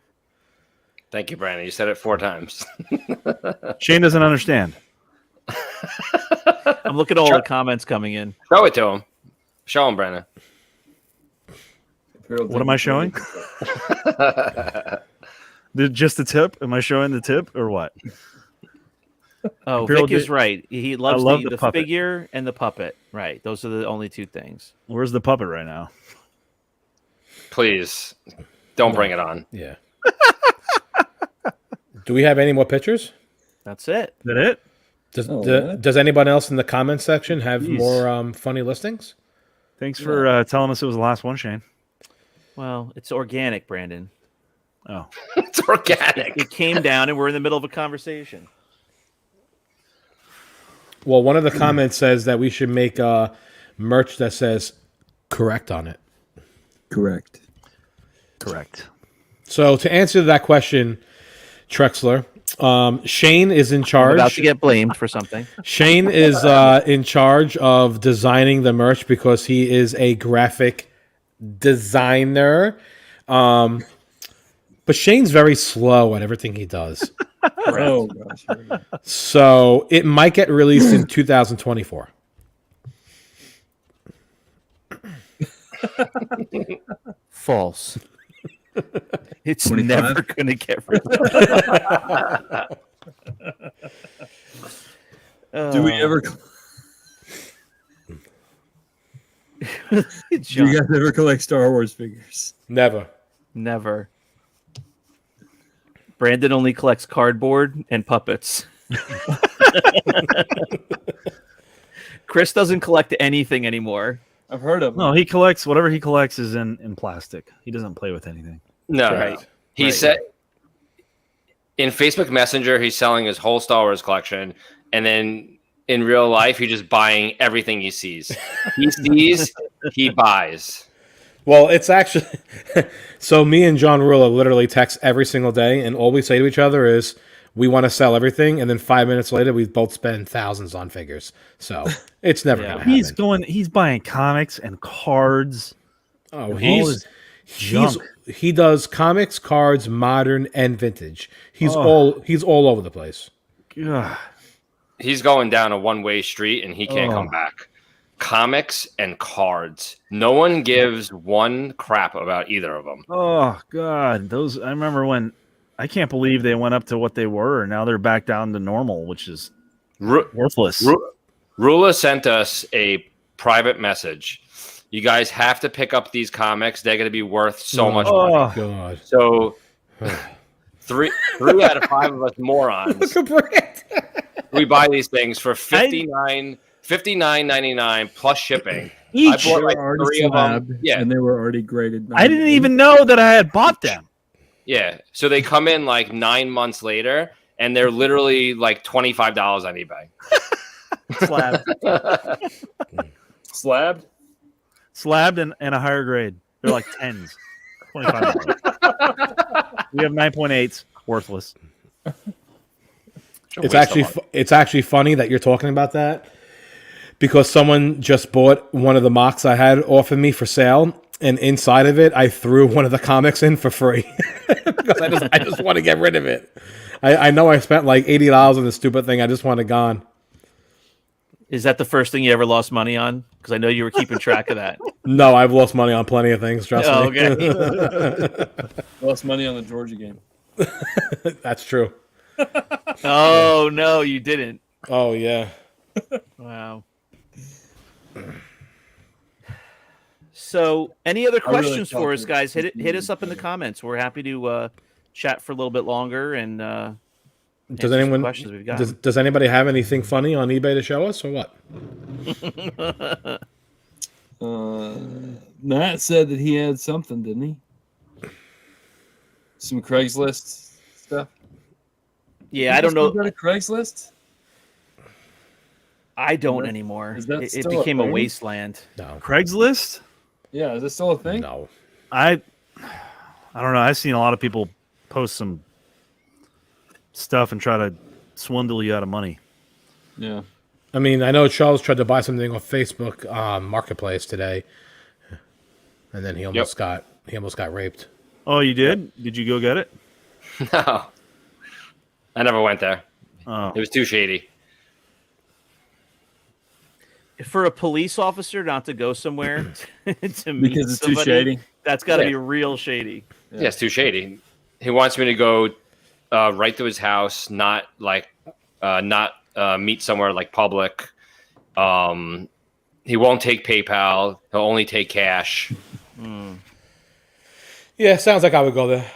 Thank you, Brandon. You said it 4 times. Shane doesn't understand. I'm looking at all the comments coming in. Show it to him. Show him, Brandon. What am I showing? Just the tip? Am I showing the tip or what? Oh, Imperial Vic is did- right. He loves love the the puppet. figure and the puppet. Right. Those are the only 2 things. Where's the puppet right now? Please don't bring it on. Yeah. Do we have any more pictures? That's it. Is that it? Does anybody else in the comment section have Jeez. more funny listings? Thanks for telling us it was the last one, Shane. Well, it's organic, Brandon. Oh. It's organic. It came down, and we're in the middle of a conversation. Well, one of the comments says that we should make merch that says "correct" on it. Correct. Correct. So to answer that question, Trexler, Shane is in I'm charge. about to get blamed for something. Shane is in charge of designing the merch because he is a graphic designer. But Shane's very slow at everything he does. Oh gosh. So it might get released in 2024. False. It's 25? never going to get rid of it. Do we ever? Do you guys ever collect Star Wars figures? Never. Never. Brandon only collects cardboard and puppets. Chris doesn't collect anything anymore. I've heard of them. No, he collects whatever he collects is in plastic. He doesn't play with anything. No, Right. He Right. said in Facebook Messenger he's selling his whole Star Wars collection, and then in real life he's just buying everything he sees. He sees, he buys. Well, it's actually so. Me and John Rula literally text every single day, and all we say to each other is, "We want to sell everything," and then 5 minutes later, we both spend thousands on figures. So it's never Yeah. going to happen. He's buying comics and cards. Oh, all he's junk. he does comics, cards, modern, and vintage. He's Oh. all over the place. Ugh. He's going down a one-way street and he can't come back. Comics and cards. No one gives one crap about either of them. Oh God, those! I remember when. I can't believe they went up to what they were, and now they're back down to normal, which is worthless. Rula sent us a private message. You guys have to pick up these comics. They're going to be worth so much money. Oh, God. So three out of 5 of us morons, we buy these things for $59.99 plus shipping. each. I bought They like were already 3 of them. slabbed, Yeah, and they were already graded. I didn't even know that I had bought them. yeah. So they come in like 9 months later, and they're literally like $25 on eBay. Slabbed and a higher grade. They're like 10s. $25. We have 9.8s. Worthless. It's actually funny that you're talking about that because someone just bought one of the mocks I had off of me for sale, and inside of it, I threw one of the comics in for free because I just want to get rid of it. I know I spent like $80 on this stupid thing. I just want it gone. Is that the first thing you ever lost money on? Because I know you were keeping track of that. No, I've lost money on plenty of things. Trust me. Okay. Lost money on the Georgia game. That's true. Oh no, you didn't. Oh yeah. Wow. So, any other I really questions thought for us, that guys? this Hit us was up in the better. comments. We're happy to chat for a little bit longer and Does answer some anyone questions we've got. does anybody have anything funny on eBay to show us or what? Matt said that he had something, didn't he? Some Craigslist stuff. Yeah, I don't You know. Go to Craigslist. I don't Is that- anymore. is that It still a became a thing? wasteland. No. Craigslist? Yeah, is this still a thing? No. I don't know. I've seen a lot of people post some stuff and try to swindle you out of money. Yeah. I mean, I know Charles tried to buy something off Facebook Marketplace today, and then he almost got raped. Oh, you did? Did you go get it? No, I never went there. Oh, It was too shady. For a police officer not to go somewhere to meet Because it's too somebody, shady. that's got to Yeah. be real shady. Yeah, it's too shady. He wants me to go right to his house, not meet somewhere like public. He won't take PayPal. He'll only take cash. Yeah, sounds like I would go there.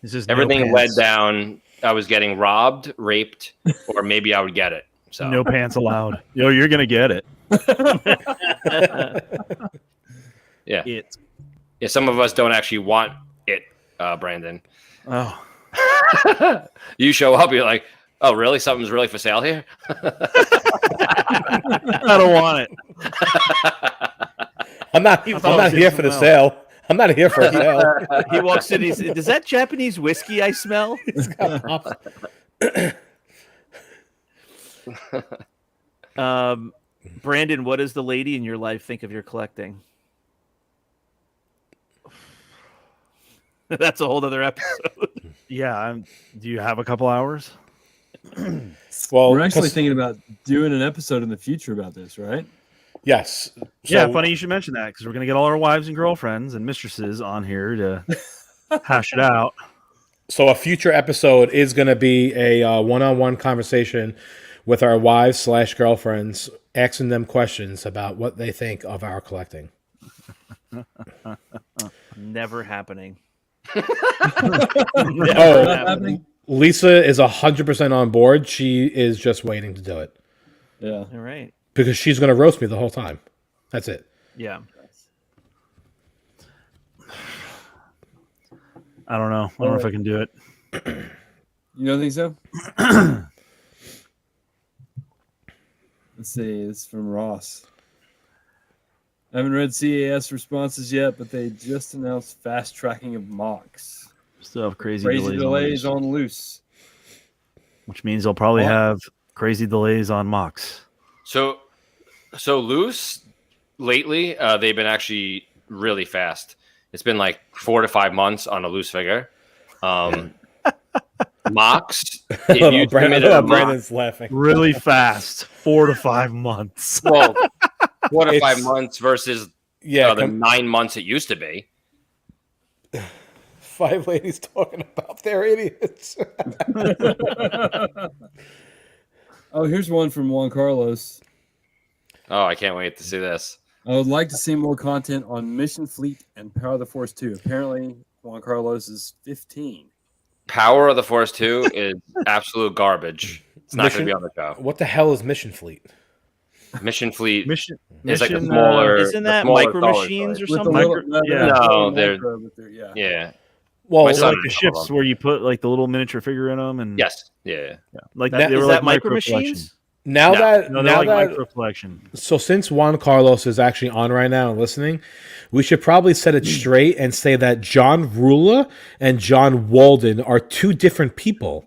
it's just Everything no led pants. down. I was getting robbed, raped, or maybe I would get it. So No pants allowed. Yo, you're gonna get it. yeah, It. yeah. Some of us don't actually want it, Brandon. Oh, You show up, you're like, oh, really? Something's really for sale here? I don't want it. I'm not thought here it for the was sale. I'm not here for a sale. He walks in. He says, "Does that Japanese whiskey I smell?" Brandon, what does the lady in your life think of your collecting? That's a whole other episode. Yeah. Do you have a couple hours? Well, We're actually plus- thinking about doing an episode in the future about this, right? yes. Yeah, So- funny you should mention that because we're gonna get all our wives and girlfriends and mistresses on here to hash it out. So a future episode is going to be a one-on-one conversation with our wives / girlfriends, asking them questions about what they think of our collecting. Never happening. Oh, Happening? Lisa is 100% on board. She is just waiting to do it Yeah. All right. because she's going to roast me the whole time. That's it. Yeah. I don't know. I don't know if I can do it. You don't think so? Let's see. This is from Ross. I haven't read CAS responses yet, but they just announced fast tracking of mocks. Still have crazy Delays on on loose. which means they'll probably What? have crazy delays on mocks. So loose lately, they've been actually really fast. It's been like 4 to 5 months on a loose figure. Mocks. If you submitted a mock, Brandon's laughing. Really fast, 4 to 5 months. well, 4 to 5 It's- months versus Yeah, the 9 months it used to be. 5 ladies talking about their idiots. Oh, here's one from Juan Carlos. Oh, I can't wait to see this. I would like to see more content on Mission Fleet and Power of the Force 2. Apparently, Juan Carlos is 15. Power of the Force 2 is absolute garbage. It's not going Mission- to be on the show. What the hell is Mission Fleet? Mission Fleet Mission, is like a mission, smaller. Isn't the that smaller Micro Star Wars Machines or toys. something? yeah. No, they're- yeah. Yeah. Well, My they're son like the has ships them. where you put like the little miniature figure in them, and Yes. Yeah. like That- they Is were that like Micro collection. Machines? now No. that No, they're now like that micro collection. so since Juan Carlos is actually on right now and listening, we should probably set it straight and say that John Rula and John Walden are two different people.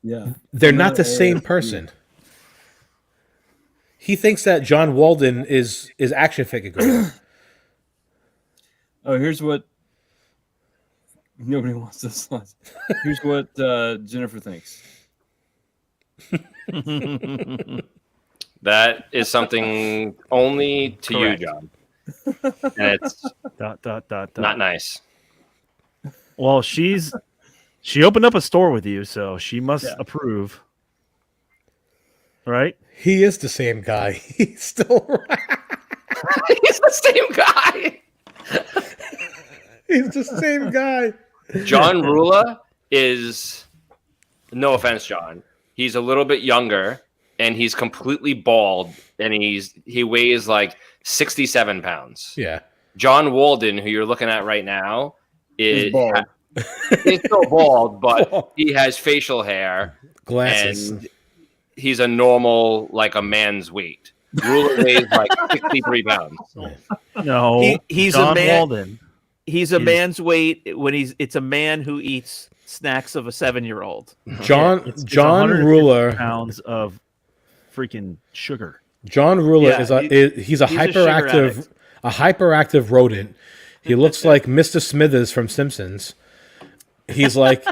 Yeah. They're not Not the same AFP. person. He thinks that John Walden is action figure girl. Oh, here's what nobody wants this slice. Here's what Jennifer thinks. That is something only to Correct. you, John. And it's Dot. not nice. Well, she opened up a store with you, so she must approve, right? He is the same guy. He's still He's the same guy. He's the same guy. John Rula is, no offense, John. He's a little bit younger, and he's completely bald, and he weighs like 67 pounds. Yeah. John Walden, who you're looking at right now, He's bald. he's still bald, but he has facial hair, Glasses. and he's a normal, like a man's weight. Rula weighs like 63 pounds. No, he's John a man. Walden. He's a man's weight when it's a man who eats snacks of a 7-year-old. John It's John 150 Ruler. pounds of freaking sugar. John Ruler Yeah, he's a he's a sugar hyperactive rodent. He looks like Mr. Smithers from Simpsons. He's like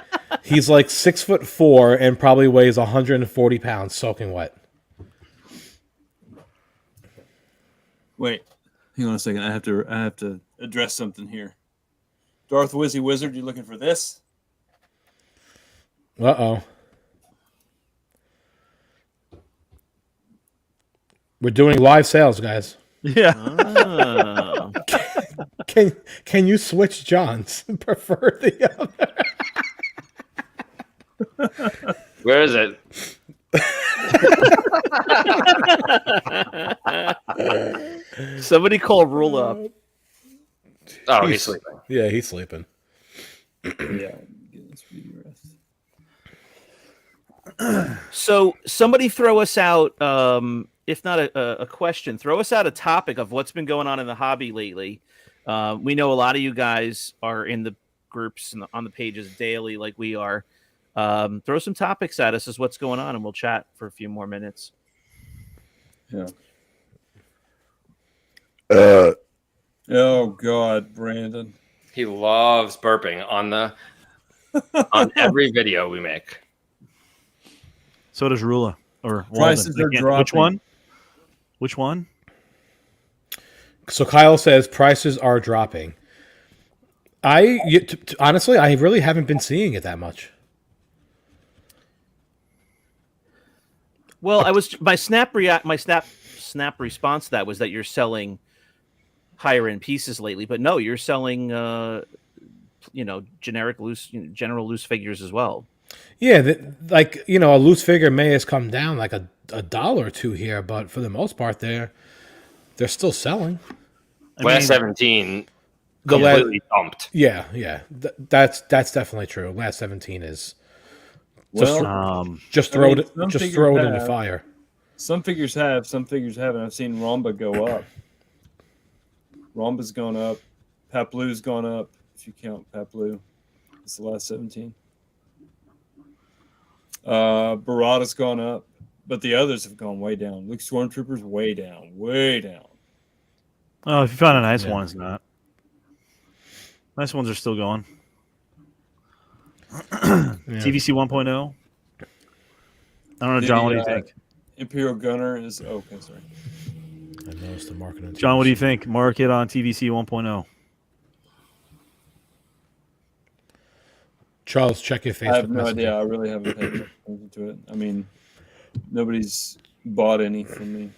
6'4" and probably weighs 140 pounds, soaking wet. Wait, hang on a second. I have to address something here. Darth Wizzy Wizard, you looking for this? Uh-oh. We're doing live sales, guys. Yeah. Oh. Can you switch Johns? Prefer the other. Where is it? Somebody call Rule up. Oh, he's sleeping. Yeah, he's sleeping. Yeah. Get this video rest. So somebody throw us out, if not a question, throw us out a topic of what's been going on in the hobby lately. We know a lot of you guys are in the groups and on the pages daily like we are. Throw some topics at us as what's going on, and we'll chat for a few more minutes. Yeah. Oh God, Brandon. He loves burping on every video we make. So does Rula or Prices Walden. are Which dropping. one? Which one? So Kyle says prices are dropping. Honestly, I really haven't been seeing it that much. Well, my snap response to that was that you're selling higher end pieces lately, but no, you're selling general loose figures as well. Yeah, a loose figure may has come down like a $1 or $2 here, but for the most part, they're still selling. Last 17 The completely dumped. Yeah, that's definitely true. Last 17 is just throw it in the fire. Some figures have, some figures haven't. I've seen Romba go up. Romba's gone up. Paplu's gone up. If you count Paplu, it's the last 17. Barada's gone up, but the others have gone way down. Luke Stormtrooper's way down, way down. Oh, if you found a nice one, it's not. Nice ones are still going. TVC 1.0. I don't know, John. What do you think? Imperial Gunner is okay. Sorry. I noticed the market on John, what do you TVC. think? Market on TVC 1.0. Charles, check your Facebook. I have no Messenger. idea. I really haven't paid attention to it. I mean, nobody's bought any from me.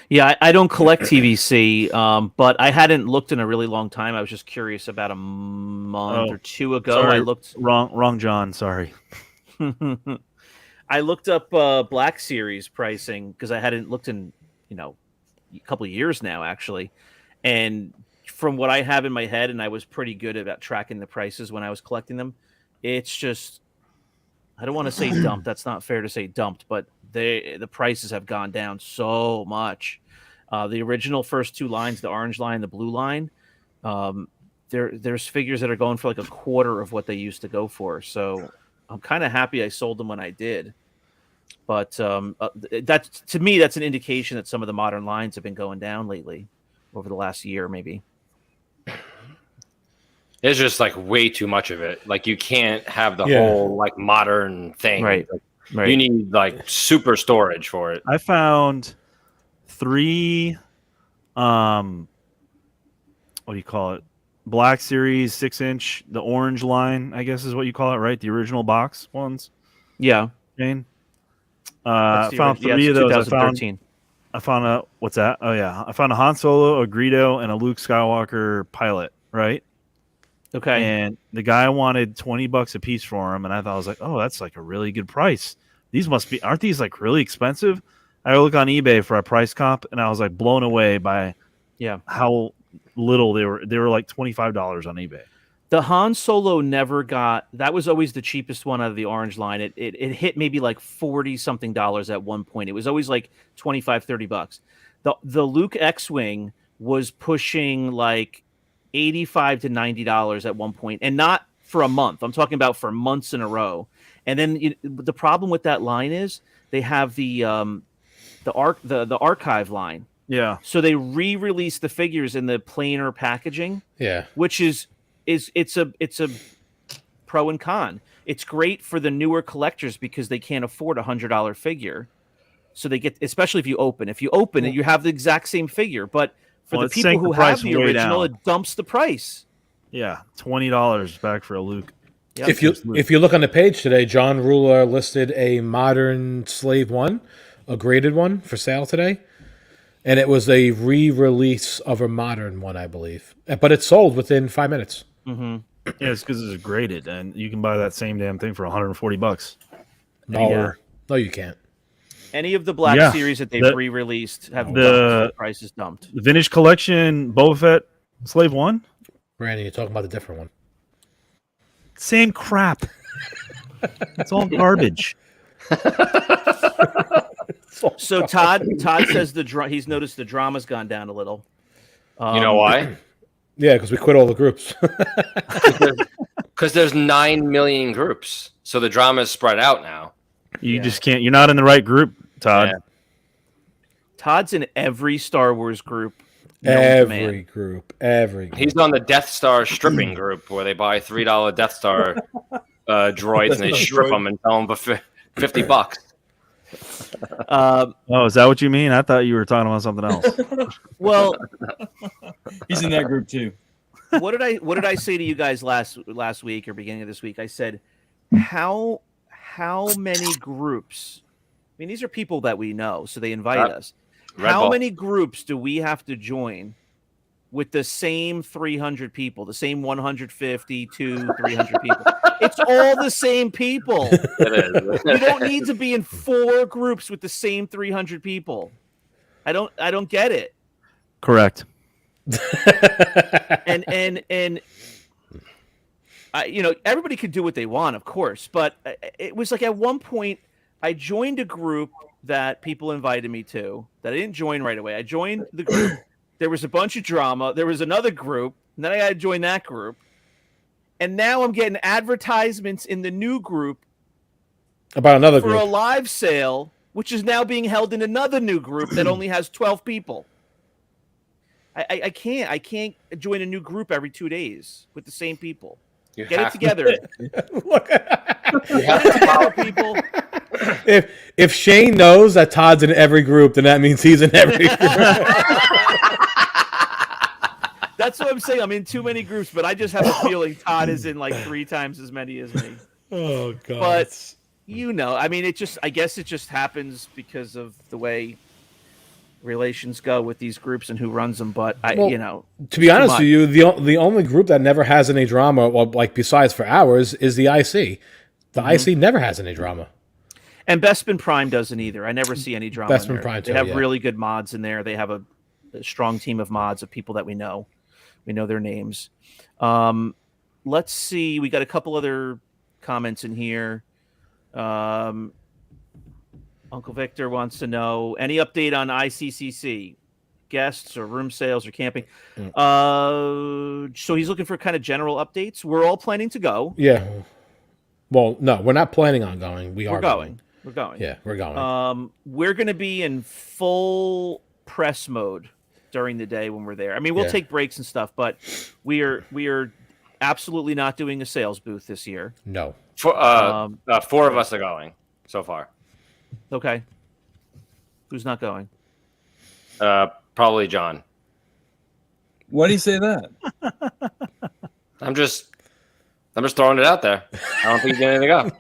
Yeah, I don't collect TVC, but I hadn't looked in a really long time. I was just curious about a month or two ago. Sorry, I looked wrong, John. Sorry. I looked up Black Series pricing because I hadn't looked in, a couple of years now, actually. And from what I have in my head, and I was pretty good about tracking the prices when I was collecting them, it's just, I don't want to say dumped. That's not fair to say dumped, but the prices have gone down so much. The original first two lines, the orange line, the blue line, there's figures that are going for like a quarter of what they used to go for. So I'm kind of happy I sold them when I did. But that, to me, that's an indication that some of the modern lines have been going down lately over the last year, maybe. There's just like way too much of it. Like you can't have the whole like modern thing. Right. Like, Right. You need like super storage for it. I found 3 what do you call it? Black Series 6-inch, the orange line, I guess is what you call it, right? The original box ones. Yeah. Jane. That's the Found ori- yeah, 3 it's of those. 2013. I found a what's that? Oh yeah, I found a Han Solo, a Greedo, and a Luke Skywalker pilot. Right, Okay. and the guy wanted $20 a piece for him, and I was like, oh, that's like a really good price. These aren't these like really expensive? I look on eBay for a price comp, and I was like blown away by how little they were. They were like $25 on eBay. The Han Solo never got. That was always the cheapest one out of the orange line. It hit maybe like 40 something dollars at one point. It was always like 25, 30 bucks. The Luke X-wing was pushing like 85 to $90 at one point, and not for a month. I'm talking about for months in a row. And then the problem with that line is they have the archive line. Yeah. So they re-release the figures in the plainer packaging. Yeah. Which is it's a pro and con. It's great for the newer collectors because they can't afford $100 figure. So they get, especially if you open it, you have the exact same figure. But for the people who have the original, it dumps the price. Yeah, $20 back for a Luke. Yep. If you look on the page today, John Ruler listed a modern Slave 1, a graded one for sale today. And it was a re-release of a modern one, I believe. But it sold within 5 minutes. Mm-hmm. Yeah, it's because it's graded, and you can buy that same damn thing for $140. No, you can't. Any of the Black Series that they've re-released have the prices dumped. The Vintage Collection, Boba Fett, Slave 1? Randy, you're talking about the different one. Same crap. It's all garbage. So Todd says he's noticed the drama's gone down a little. You know why? Yeah, because we quit all the groups. Because there's 9 million groups, so the drama is spread out now. You just can't. You're not in the right group, Todd. Yeah. Todd's in every Star Wars group. Every group. He's on the Death Star stripping group where they buy $3 Death Star droids and they strip them and sell them for $50. Is that what you mean? I thought you were talking about something else. Well, he's in that group too. What did I say to you guys last week or beginning of this week? I said, how many groups? I mean, these are people that we know, so they invite us. How many groups do we have to join with the same 300 people, the same 150 to 300 people? It's all the same people. It is. You don't need to be in 4 groups with the same 300 people. I don't get it. Correct. and everybody could do what they want, of course, but it was like at one point I joined a group that people invited me to that I didn't join right away. I joined the group. There was a bunch of drama. There was another group, and then I had to join that group. And now I'm getting advertisements in the new group about another for group a live sale, which is now being held in another new group that only has 12 people. I can't join a new group every 2 days with the same people. Get it together. Get it together, people. If Shane knows that Todd's in every group, then that means he's in every group. That's what I'm saying. I'm in too many groups, but I just have a feeling Todd is in like 3 times as many as me. Oh God! But I mean, I guess it just happens because of the way relations go with these groups and who runs them. But to be honest with you, the only group that never has any drama, well, like besides for ours, is the IC. The IC never has any drama. And Bespin Prime doesn't either. I never see any drama. Bespin Prime too. They have really good mods in there. They have a strong team of mods of people that we know. We know their names. Let's see. We got a couple other comments in here. Uncle Victor wants to know any update on ICCC, guests or room sales or camping. So he's looking for kind of general updates. We're all planning to go. Yeah. Well, no, we're not planning on going. We're going. We're going. Yeah, we're going. We're going to be in full press mode during the day when we're there. I mean, we'll take breaks and stuff, but we are absolutely not doing a sales booth this year. No. 4 of us are going so far. Okay. Who's not going? Probably John. Why do you say that? I'm just throwing it out there. I don't think he's going to go.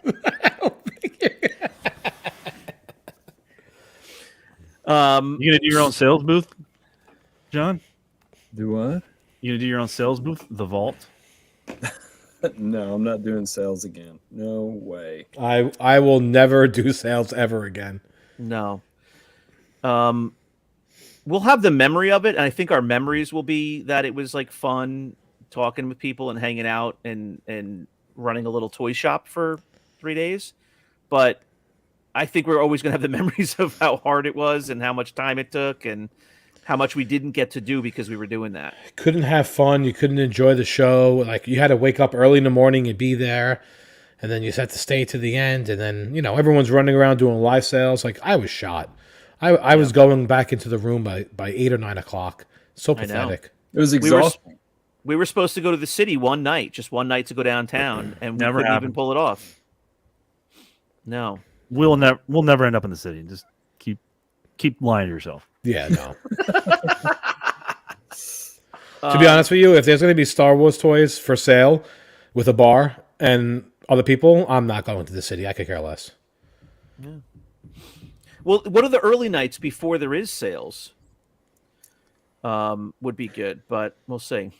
You gonna do your own sales booth, John? Do what? You gonna do your own sales booth, the vault? No, I'm not doing sales again. No way. I will never do sales ever again. No. We'll have the memory of it, and I think our memories will be that it was like fun talking with people and hanging out and running a little toy shop for 3 days. But I think we're always going to have the memories of how hard it was and how much time it took and how much we didn't get to do because we were doing that. Couldn't have fun. You couldn't enjoy the show. Like, you had to wake up early in the morning and be there, and then you had to stay to the end, and then, you know, everyone's running around doing live sales. Like, I was shot. I was going back into the room by 8 or 9 o'clock. So pathetic. It was exhausting. We were supposed to go to the city one night to go downtown, and we Never couldn't even happened. pull it off. No. We'll never end up in the city. Just keep lying to yourself. Yeah, no. To be honest with you, if there's going to be Star Wars toys for sale with a bar and other people, I'm not going to the city. I could care less. Well, what are the early nights before there is sales? Would be good, but we'll see.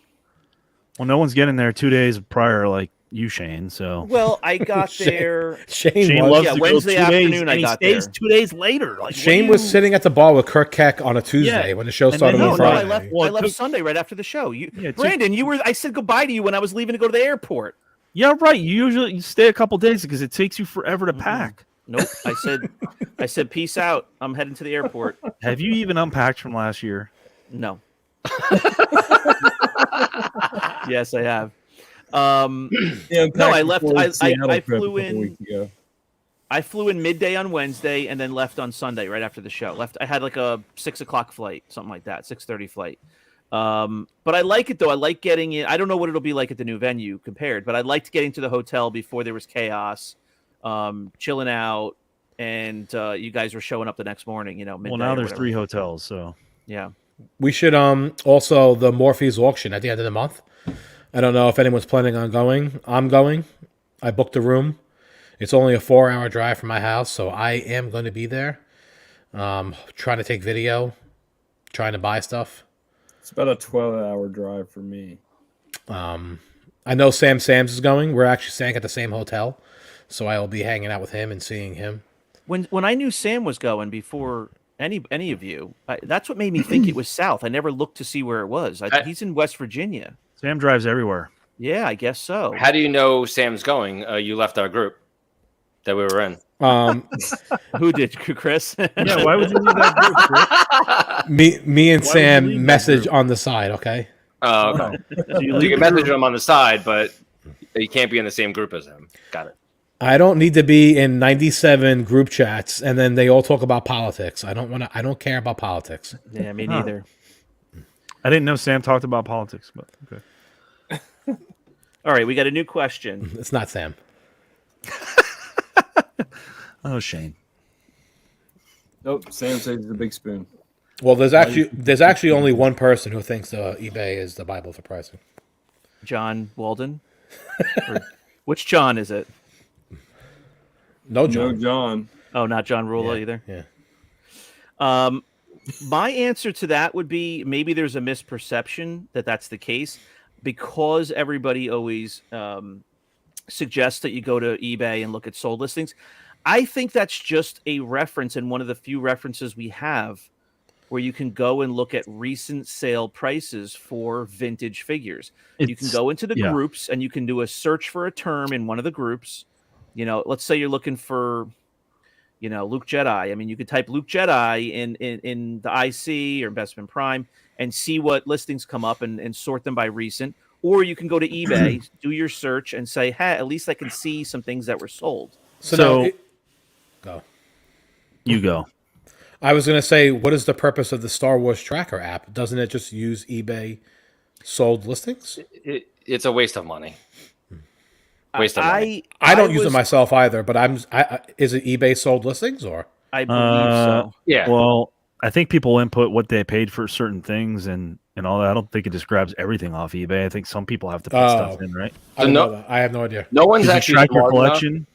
Well, no one's getting there 2 days prior, like you, Shane. So Well, I got there. Shane loves Yeah, to Wednesday go 2 days, afternoon and I he got stays there. 2 days later. Like Shane was sitting at the bar with Kirk Keck on a Tuesday when the show and started then- on No, I Friday. left Sunday right after the show. Yeah, Brandon, I said goodbye to you when I was leaving to go to the airport. Yeah, right. You stay a couple days because it takes you forever to pack. Nope. I said peace out. I'm heading to the airport. Have you even unpacked from last year? No. Yes, I have. No, I left. I flew in. I flew in midday on Wednesday and then left on Sunday right after the show. I had like a 6 o'clock flight, something like that, 6:30 flight. But I like it though. I like getting in. I don't know what it'll be like at the new venue compared, but I liked getting to the hotel before there was chaos, chilling out, and you guys were showing up the next morning. You know, midday Well, now or there's whatever. 3 hotels, so Yeah. We should also the Morphe's auction at the end of the month. I don't know if anyone's planning on going. I'm going. I booked a room. It's only a 4-hour drive from my house, so I am going to be there. Trying to take video, trying to buy stuff. It's about a 12-hour drive for me. I know Sam Sams is going. We're actually staying at the same hotel, so I will be hanging out with him and seeing him. When I knew Sam was going before any of you, that's what made me think it was south. I never looked to see where it was. He's in West Virginia. Sam drives everywhere. Yeah, I guess so. How do you know Sam's going? You left our group that we were in. Who did, Chris? Yeah, why would you leave that group, Chris? Me and Why would you leave Sam that message group? on the side, okay? Okay. So you You leave can the message group. him on the side, but you can't be in the same group as him. Got it. I don't need to be in 97 group chats and then they all talk about politics. I don't care about politics. Yeah, me neither. I didn't know Sam talked about politics, but okay. All right, we got a new question. It's not Sam. Oh, Shane. Nope, Sam says it's a big spoon. Well, there's actually only one person who thinks eBay is the Bible for pricing. John Walden? Which John is it? No, No, John. John. Oh, not John Rula either. Yeah. My answer to that would be maybe there's a misperception that that's the case because everybody always suggests that you go to eBay and look at sold listings. I think that's just a reference and one of the few references we have where you can go and look at recent sale prices for vintage figures. You can go into the groups and you can do a search for a term in one of the groups. You know, let's say you're looking for, you know, Luke Jedi. I mean, you could type Luke Jedi in the IC or Investment Prime and see what listings come up and sort them by recent. Or you can go to eBay, do your search, and say, hey, at least I can see some things that were sold. So go. You go. I was going to say, what is the purpose of the Star Wars Tracker app? Doesn't it just use eBay sold listings? It's a waste of money. Waste of money. I don't use it myself either, but is it eBay sold listings or? I believe so. Yeah. Well, I think people input what they paid for certain things and all that. I don't think it just grabs everything off eBay. I think some people have to put stuff in, right? I have no idea. No one's Does it actually track your smart enough. collection?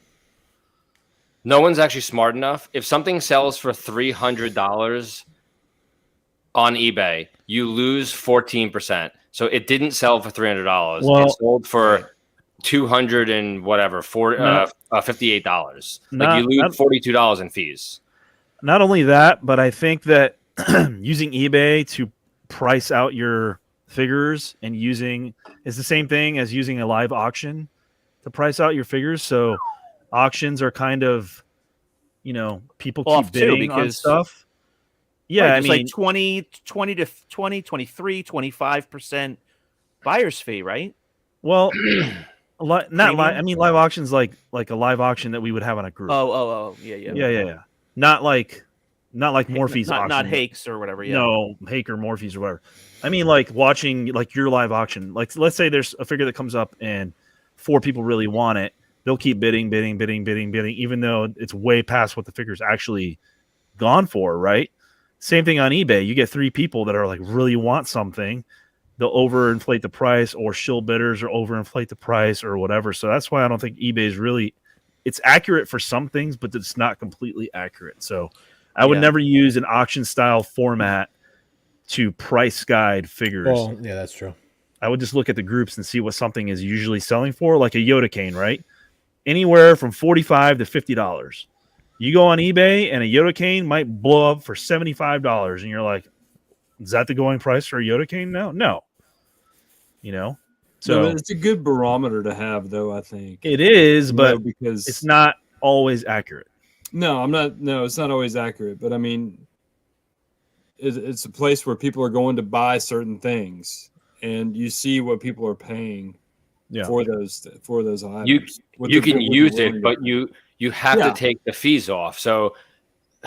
No one's actually smart enough. If something sells for $300 on eBay, you lose 14%. So it didn't sell for $300. Well, it sold for 200 and whatever, $58. Like you lose $42 in fees. Not only that, but I think that using eBay to price out your figures and using is the same thing as using a live auction to price out your figures. So auctions are kind of, people keep Off, too, bidding on because- stuff. Yeah, Right, I there's mean, like 20 to 20, 23, 25% buyer's fee, right? well, not Premium? live. I mean, live auctions like a live auction that we would have on a group. Oh, yeah. yeah. Not like Morphe's not auction. Hakes or whatever. Yeah. No, Hake or Morphe's or whatever. I mean, like watching like your live auction. Like, let's say there's a figure that comes up and 4 people really want it. They'll keep bidding, even though it's way past what the figure's actually gone for, right? Same thing on eBay. You get 3 people that are like really want something. They'll overinflate the price, or shill bidders or overinflate the price or whatever. So that's why I don't think eBay is really, it's accurate for some things, but it's not completely accurate. So I would never use an auction style format to price guide figures. Well, yeah, that's true. I would just look at the groups and see what something is usually selling for, like a Yoda cane, right? Anywhere from $45 to $50. You go on eBay and a Yoda cane might blow up for $75, and you're like, is that the going price for a Yoda cane now? No. So No, it's a good barometer to have, though, I think. it is, but because it's not always accurate. No, it's not always accurate, but I mean, it's a place where people are going to buy certain things, and you see what people are paying for those items. You can use it, but you have to take the fees off. So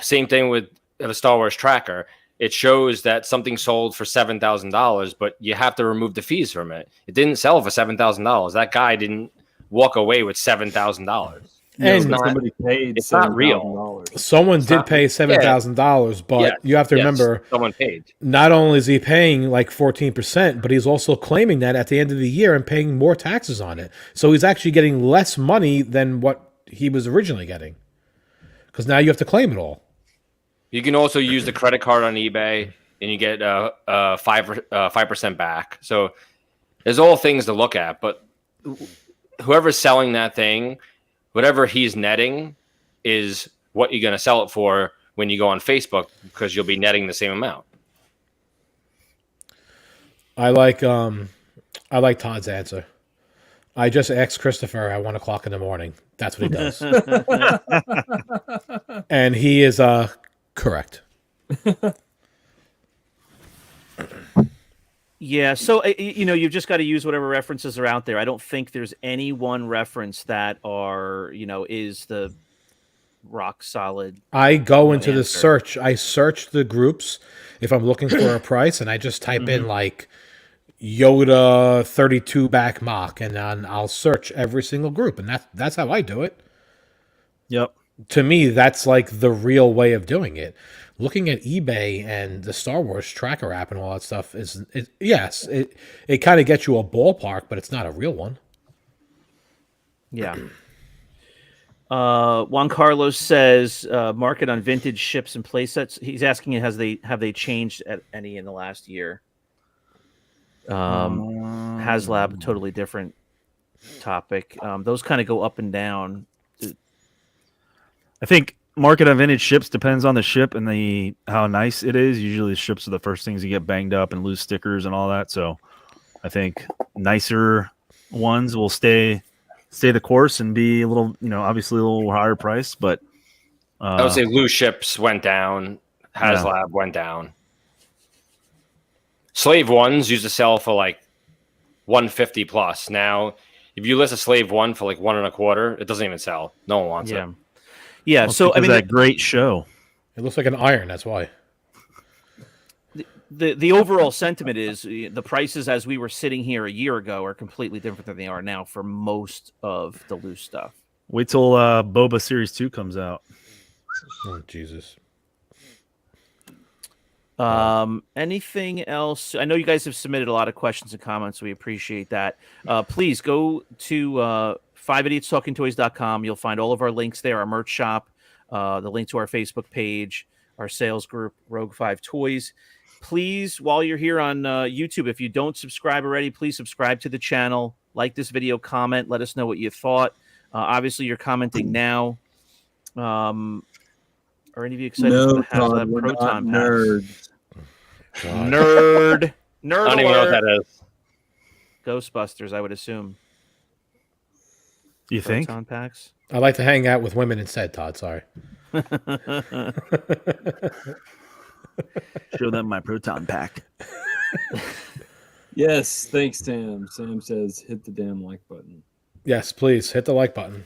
same thing with a Star Wars tracker. It shows that something sold for $7,000, but you have to remove the fees from it. It didn't sell for $7,000. That guy didn't walk away with $7,000. And somebody paid. It's not real. Someone did pay $7,000, but you have to remember, someone paid. Not only is he paying like 14%, but he's also claiming that at the end of the year and paying more taxes on it. So he's actually getting less money than what he was originally getting, because now you have to claim it all. You can also use the credit card on eBay, and you get 5% back. So there's all things to look at. But whoever's selling that thing, whatever he's netting is what you're going to sell it for when you go on Facebook, because you'll be netting the same amount. I like Todd's answer. I just asked Christopher at 1 o'clock in the morning. That's what he does. And he is correct. Yeah, so you've just got to use whatever references are out there. I don't think there's any one reference that is the rock solid. I go into the answer. search. I search the groups if I'm looking for a price, and I just type in like Yoda 32 back mock, and then I'll search every single group, and that's how I do it. Yep. To me, that's like the real way of doing it. Looking at eBay and the Star Wars tracker app and all that stuff it kind of gets you a ballpark, but it's not a real one. Yeah. Juan Carlos says market on vintage ships and playsets. He's asking have they changed at any in the last year? HasLab, totally different topic. Those kind of go up and down. I think market on vintage ships depends on the ship and how nice it is. Usually the ships are the first things to get banged up and lose stickers and all that. So I think nicer ones will stay the course and be a little, obviously a little higher price. But I would say loose ships went down. HasLab went down. Slave ones used to sell for like 150 plus. Now, if you list a slave one for like 1 1/4, it doesn't even sell. No one wants it. Yeah, so I mean that great show. It looks like an iron. That's why. The overall sentiment is the prices as we were sitting here a year ago are completely different than they are now for most of the loose stuff. Wait till Boba Series 2 comes out. Oh, Jesus. Anything else? I know you guys have submitted a lot of questions and comments. So we appreciate that. Please go to 5idiotstalkingtoys.com. You'll find all of our links there, our merch shop. the link to our Facebook page, our sales group, Rogue 5 Toys. Please, while you're here on YouTube, if you don't subscribe already, please subscribe to the channel, like this video, comment, let us know what you thought. Obviously, you're commenting now. Are any of you excited for the Todd, we're Proton not packs? nerds. Nerd I don't even know what alert. that is. Ghostbusters, I would assume. You think? Proton packs. I like to hang out with women instead, Todd. Sorry. Show them my proton pack. Yes, thanks, Sam. Sam says hit the damn like button. Yes, please hit the like button.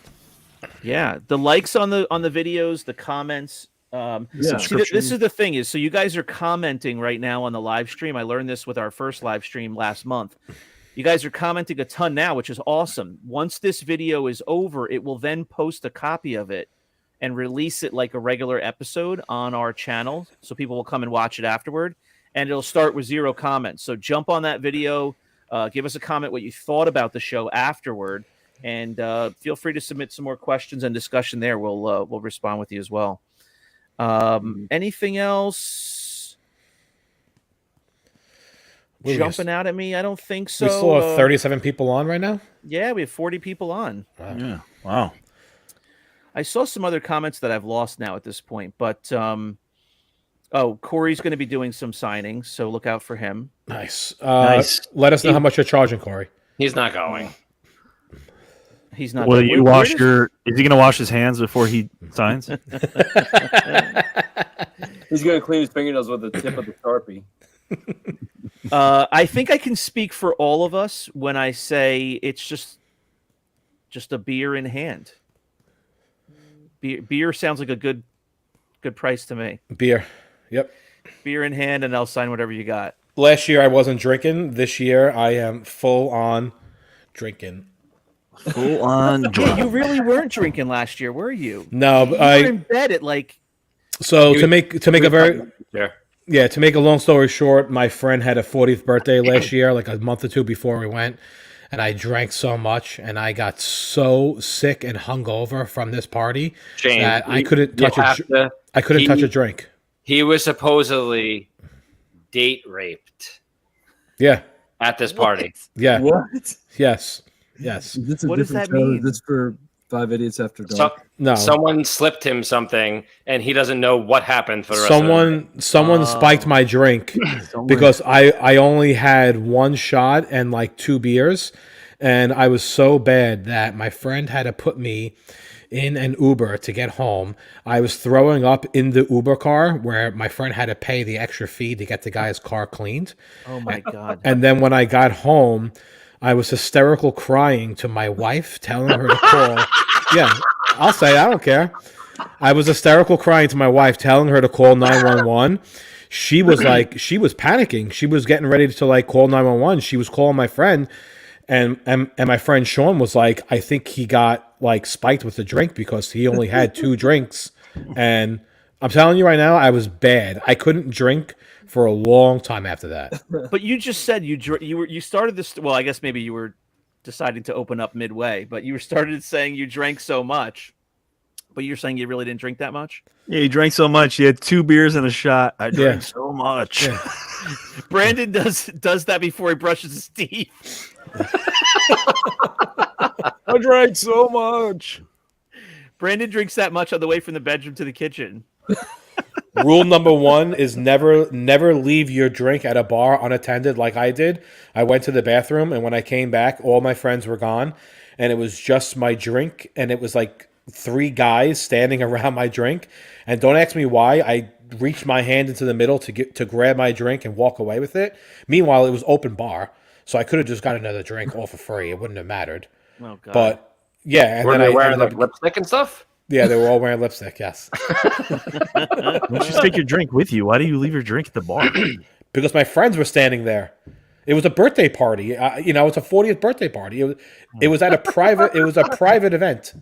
Yeah, the likes on the videos, the comments. See, this is the thing is, so you guys are commenting right now on the live stream. I learned this with our first live stream last month. You guys are commenting a ton now, which is awesome. Once this video is over, it will then post a copy of it and release it like a regular episode on our channel, so people will come and watch it afterward. And it'll start with 0 comments. So jump on that video, give us a comment what you thought about the show afterward, and feel free to submit some more questions and discussion there. We'll respond with you as well. Anything else jumping out at me? I don't think so. We still have 37 people on right now? Yeah, we have 40 people on. Wow. Yeah. Wow. I saw some other comments that I've lost now at this point, but Corey's going to be doing some signings, so look out for him. Nice. Nice. Let us know how much you're charging, Corey. He's not going. He's not. Will you wash your? Is he going to wash his hands before he signs? He's going to clean his fingernails with the tip of the Sharpie. I think I can speak for all of us when I say it's just a beer in hand. Beer sounds like a good price to me. Beer. Yep. Beer in hand, and I'll sign whatever you got. Last year I wasn't drinking. This year I am full on drinking. Full on. Yeah, you really weren't drinking last year, were you? No, You were in bed at So to make a very Yeah. to make a long story short, my friend had a 40th birthday last year, like a month or two before we went, and I drank so much, and I got so sick and hungover from this party Shane, that I couldn't touch a drink. He was supposedly date raped Yeah. at this party. Yeah. What? Yes. What does that mean? This for 5 Idiots After Dark. No. Someone slipped him something, and he doesn't know what happened for the rest of the day. Someone spiked my drink because I only had 1 shot and like 2 beers, and I was so bad that my friend had to put me in an Uber to get home. I was throwing up in the Uber car where my friend had to pay the extra fee to get the guy's car cleaned. Oh my God. And then when I got home, I was hysterical crying to my wife, telling her to call. Yeah, I'll say, I don't care. I was hysterical crying to my wife, telling her to call 911. She was panicking. She was getting ready to like call 911. She was calling my friend, and my friend Sean was like, I think he got like spiked with the drink because he only had 2 drinks. And I'm telling you right now, I was bad. I couldn't drink for a long time after that. But you just said you started this. Well, I guess maybe you were deciding to open up midway, but you started saying you drank so much. But you're saying you really didn't drink that much? Yeah, you drank so much. You had 2 beers and a shot. I drank so much. Yeah. Brandon does that before he brushes his teeth. I drank so much. Brandon drinks that much on the way from the bedroom to the kitchen. Rule number 1 is never leave your drink at a bar unattended like I did. I went to the bathroom, and when I came back, all my friends were gone, and it was just my drink, and it was like 3 guys standing around my drink. And don't ask me why. I reached my hand into the middle to grab my drink and walk away with it. Meanwhile, it was open bar, so I could have just got another drink all for free. It wouldn't have mattered. Oh God. But yeah, and Were then they I wearing ended like up, lipstick and stuff? yeah, they were all wearing lipstick. Yes, Don't just take your drink with you. Why do you leave your drink at the bar? because my friends were standing there. It was a birthday party. It's a 40th birthday party. It was at a private. It was a private event.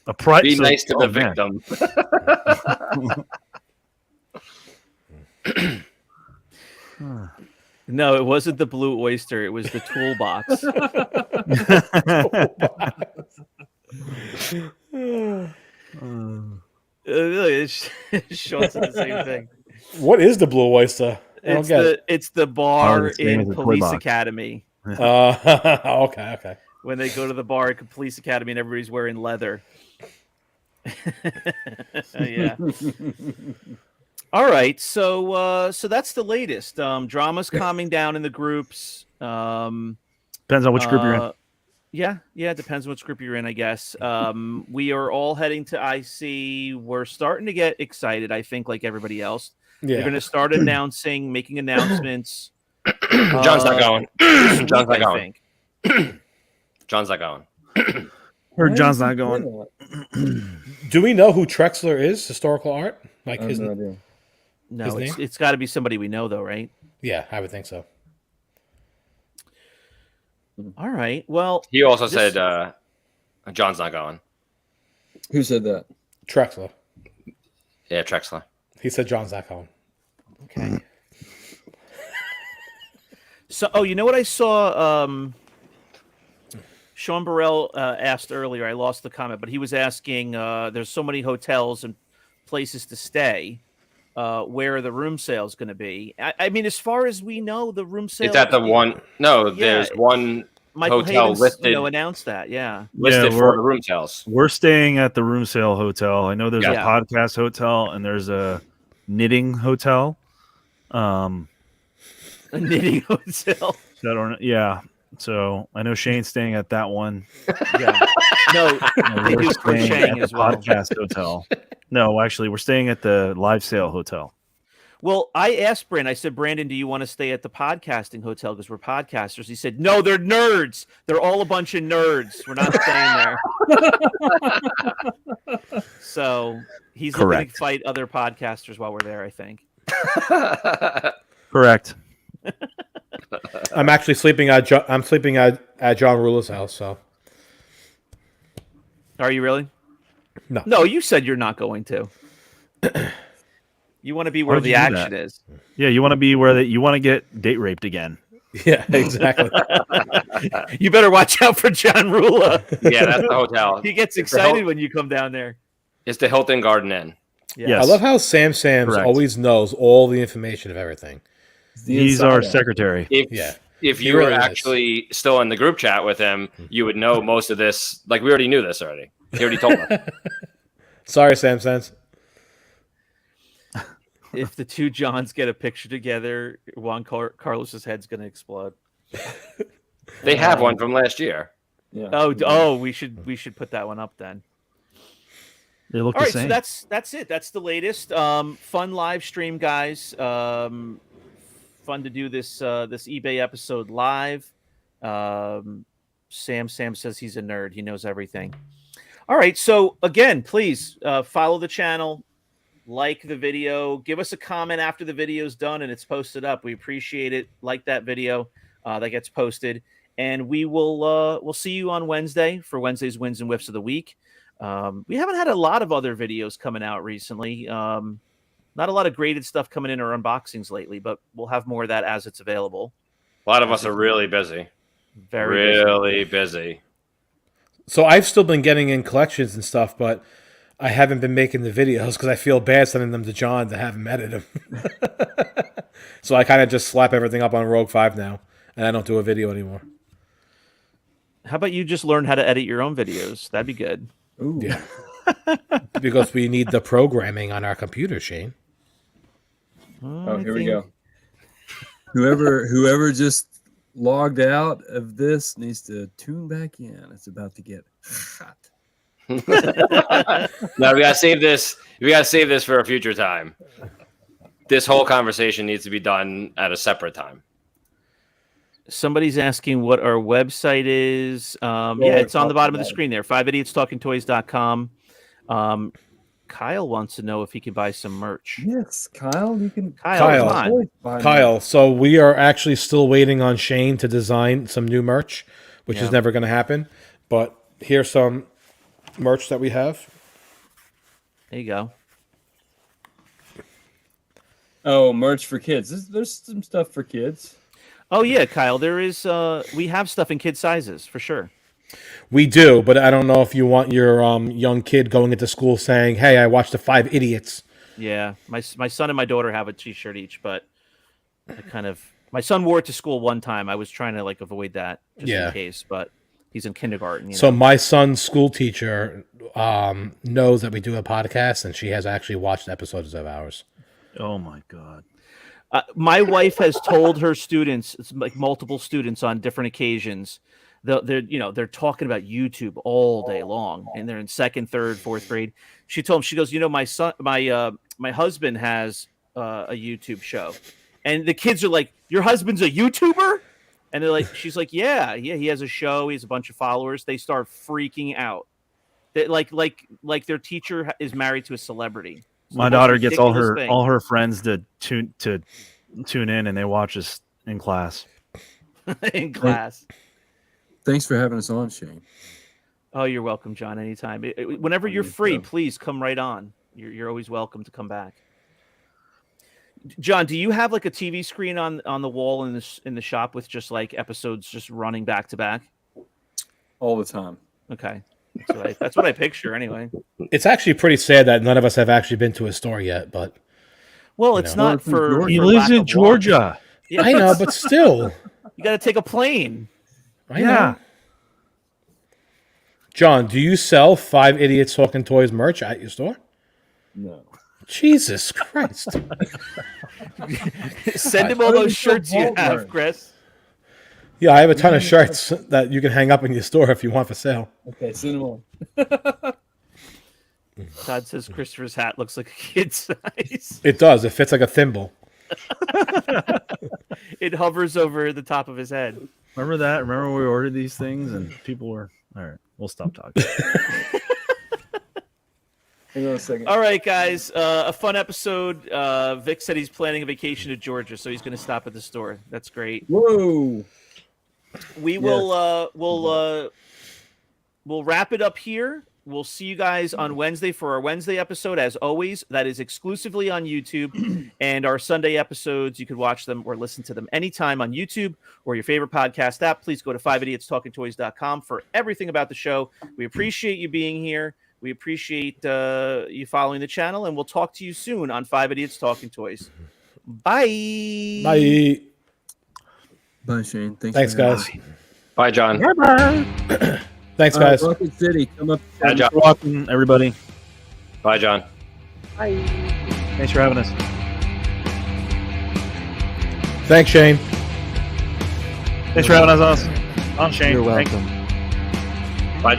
A private. Be nice to the victim. No, it wasn't the Blue Oyster. It was the toolbox. Sean said the same thing. What is the Blue Oyster? I don't get it. It's the bar the same in as a toy Police box. Academy Okay. when they go to the bar at Police Academy and everybody's wearing leather. Yeah. All right, so that's the latest. Drama's calming down in the groups. Depends on which group you're in. Yeah, it depends on which group you're in, I guess. We are all heading to IC. We're starting to get excited, I think, like everybody else. Yeah. They're going to start making announcements. John's not going. This John's week, not I going. think. John's not going. Heard John's not going. Do we know who Trexler is? Historical art? Like I have his no idea. No, His it's got to be somebody we know, though, right? Yeah, I would think so. All right. Well, He also said John's not going. Who said that? Trexler. Yeah, Trexler. He said John's not going. okay. So, you know what I saw? Sean Burrell asked earlier. I lost the comment, but he was asking. There's so many hotels and places to stay. Where are the room sales going to be? I mean, as far as we know, the room sale. It's at the one. No, there's one Michael hotel Hayden's, listed. announced that. Yeah. Listed Yeah, for the room sales. We're staying at the room sale hotel. I know there's a Yeah. podcast hotel and there's a knitting hotel. A knitting hotel. So I don't. Yeah. So I know Shane's staying at that one. Yeah. No, they We're do staying crocheting at as the well. podcast hotel. No, actually, we're staying at the live sale hotel. Well, I asked Brandon, I said, Brandon, do you want to stay at the podcasting hotel because we're podcasters? He said, no, they're nerds. They're all a bunch of nerds. We're not staying there. So he's looking Correct. to fight other podcasters while we're there, I think. Correct. I'm actually sleeping at John Rula's house. So Are you really? No. No, you said you're not going to. You want to be where Why'd the you do action that? is. Yeah, you want to be where you want to get date raped again. yeah, exactly. You better watch out for John Rula. Yeah, that's the hotel. He gets It's the excited when you come down there. It's the Hilton Garden Inn. Yeah. Yes. I love how Sam's Correct. always knows all the information of everything. He's our secretary. If He you were really is. actually still in the group chat with him, you would know most of this. Like we already knew this already. He already told us. Sorry, Sam Sense. If the two Johns get a picture together, Juan Carlos's head's going to explode. They have one from last year. Yeah. Oh, we should put that one up then. They look All the right, same. so that's it. That's the latest. Fun live stream, guys. Fun to do this eBay episode live. Sam says he's a nerd. He knows everything. All right, so again, please follow the channel, like the video, give us a comment after the video's done and it's posted up. We appreciate it. Like that video that gets posted, and we'll see you on Wednesday for Wednesday's wins and whiffs of the week. We haven't had a lot of other videos coming out recently. Not a lot of graded stuff coming in or unboxings lately, but we'll have more of that as it's available. A lot of us are really busy. Very busy. busy. So I've still been getting in collections and stuff, but I haven't been making the videos because I feel bad sending them to John to have him edit them. So I kind of just slap everything up on Rogue 5 now, and I don't do a video anymore. How about you just learn how to edit your own videos? That'd be good. Ooh. Yeah. Because we need the programming on our computer, Shane. Oh, here we go. Whoever just logged out of this needs to tune back in. It's about to get hot. No, we gotta save this. We gotta save this for a future time. This whole conversation needs to be done at a separate time. Somebody's asking what our website is. Yeah, it's on the bottom of the screen there. 5idiotstalkingtoys.com. Kyle wants to know if he can buy some merch. Yes, Kyle, you can. Kyle, come on. Kyle, so we are actually still waiting on Shane to design some new merch, which Yeah. is never going to happen. But here's some merch that we have. There you go. Oh, merch for kids. There's some stuff for kids. Oh yeah, Kyle. There is. We have stuff in kid sizes for sure. We do, but I don't know if you want your young kid going into school saying, "Hey, I watched the 5 Idiots." Yeah, my son and my daughter have a T-shirt each, but my son wore it to school one time. I was trying to avoid that just in case, but he's in kindergarten. So my son's school teacher knows that we do a podcast, and she has actually watched episodes of ours. Oh my God. My wife has told her students, it's like multiple students on different occasions, they're talking about YouTube all day long, and they're in 2nd, 3rd, 4th grade. She told him, she goes, my son, my husband has a YouTube show, and the kids are like, your husband's a YouTuber? And they're like, she's like, yeah, he has a show, he has a bunch of followers. They start freaking out. They, like their teacher is married to a celebrity. My daughter gets all her friends to tune in, and they watch us in class. In class. Thanks for having us on, Shane. Oh, you're welcome, John. Anytime. Whenever you're free, please come right on. You're always welcome to come back. John, do you have like a TV screen on the wall in the shop with just like episodes just running back to back? All the time. Okay. So that's what I picture anyway. It's actually pretty sad that none of us have actually been to a store yet, but it's not for. He lives in Georgia. Yeah, I know, but still, you got to take a plane. I know. John, do you sell 5 Idiots Talking Toys merch at your store? No. Jesus Christ! Send him all those shirts you have, Chris. Yeah, I have a ton of shirts that you can hang up in your store if you want for sale. Okay, send them on. Todd says Christopher's hat looks like a kid's size. It does. It fits like a thimble. It hovers over the top of his head. Remember that? Remember when we ordered these things and people were... All right, we'll stop talking. Hang on a second. All right, guys. A fun episode. Vic said he's planning a vacation to Georgia, so he's going to stop at the store. That's great. Whoa. We will we'll wrap it up here. We'll see you guys on Wednesday for our Wednesday episode. As always, that is exclusively on YouTube. And our Sunday episodes, you could watch them or listen to them anytime on YouTube or your favorite podcast app. Please go to 5idiotstalkingtoys.com for everything about the show. We appreciate you being here. We appreciate you following the channel, and we'll talk to you soon on 5 Idiots Talking Toys. Bye. Bye. Bye, Shane. Thanks, guys. Bye, John. Bye-bye. Thanks, guys. Rocket City, come up. Bye, John. Thanks for watching, everybody. Bye, John. Bye. Thanks for having us. Thanks, Shane. Thanks for having us on, Shane. You're welcome. Bye, John.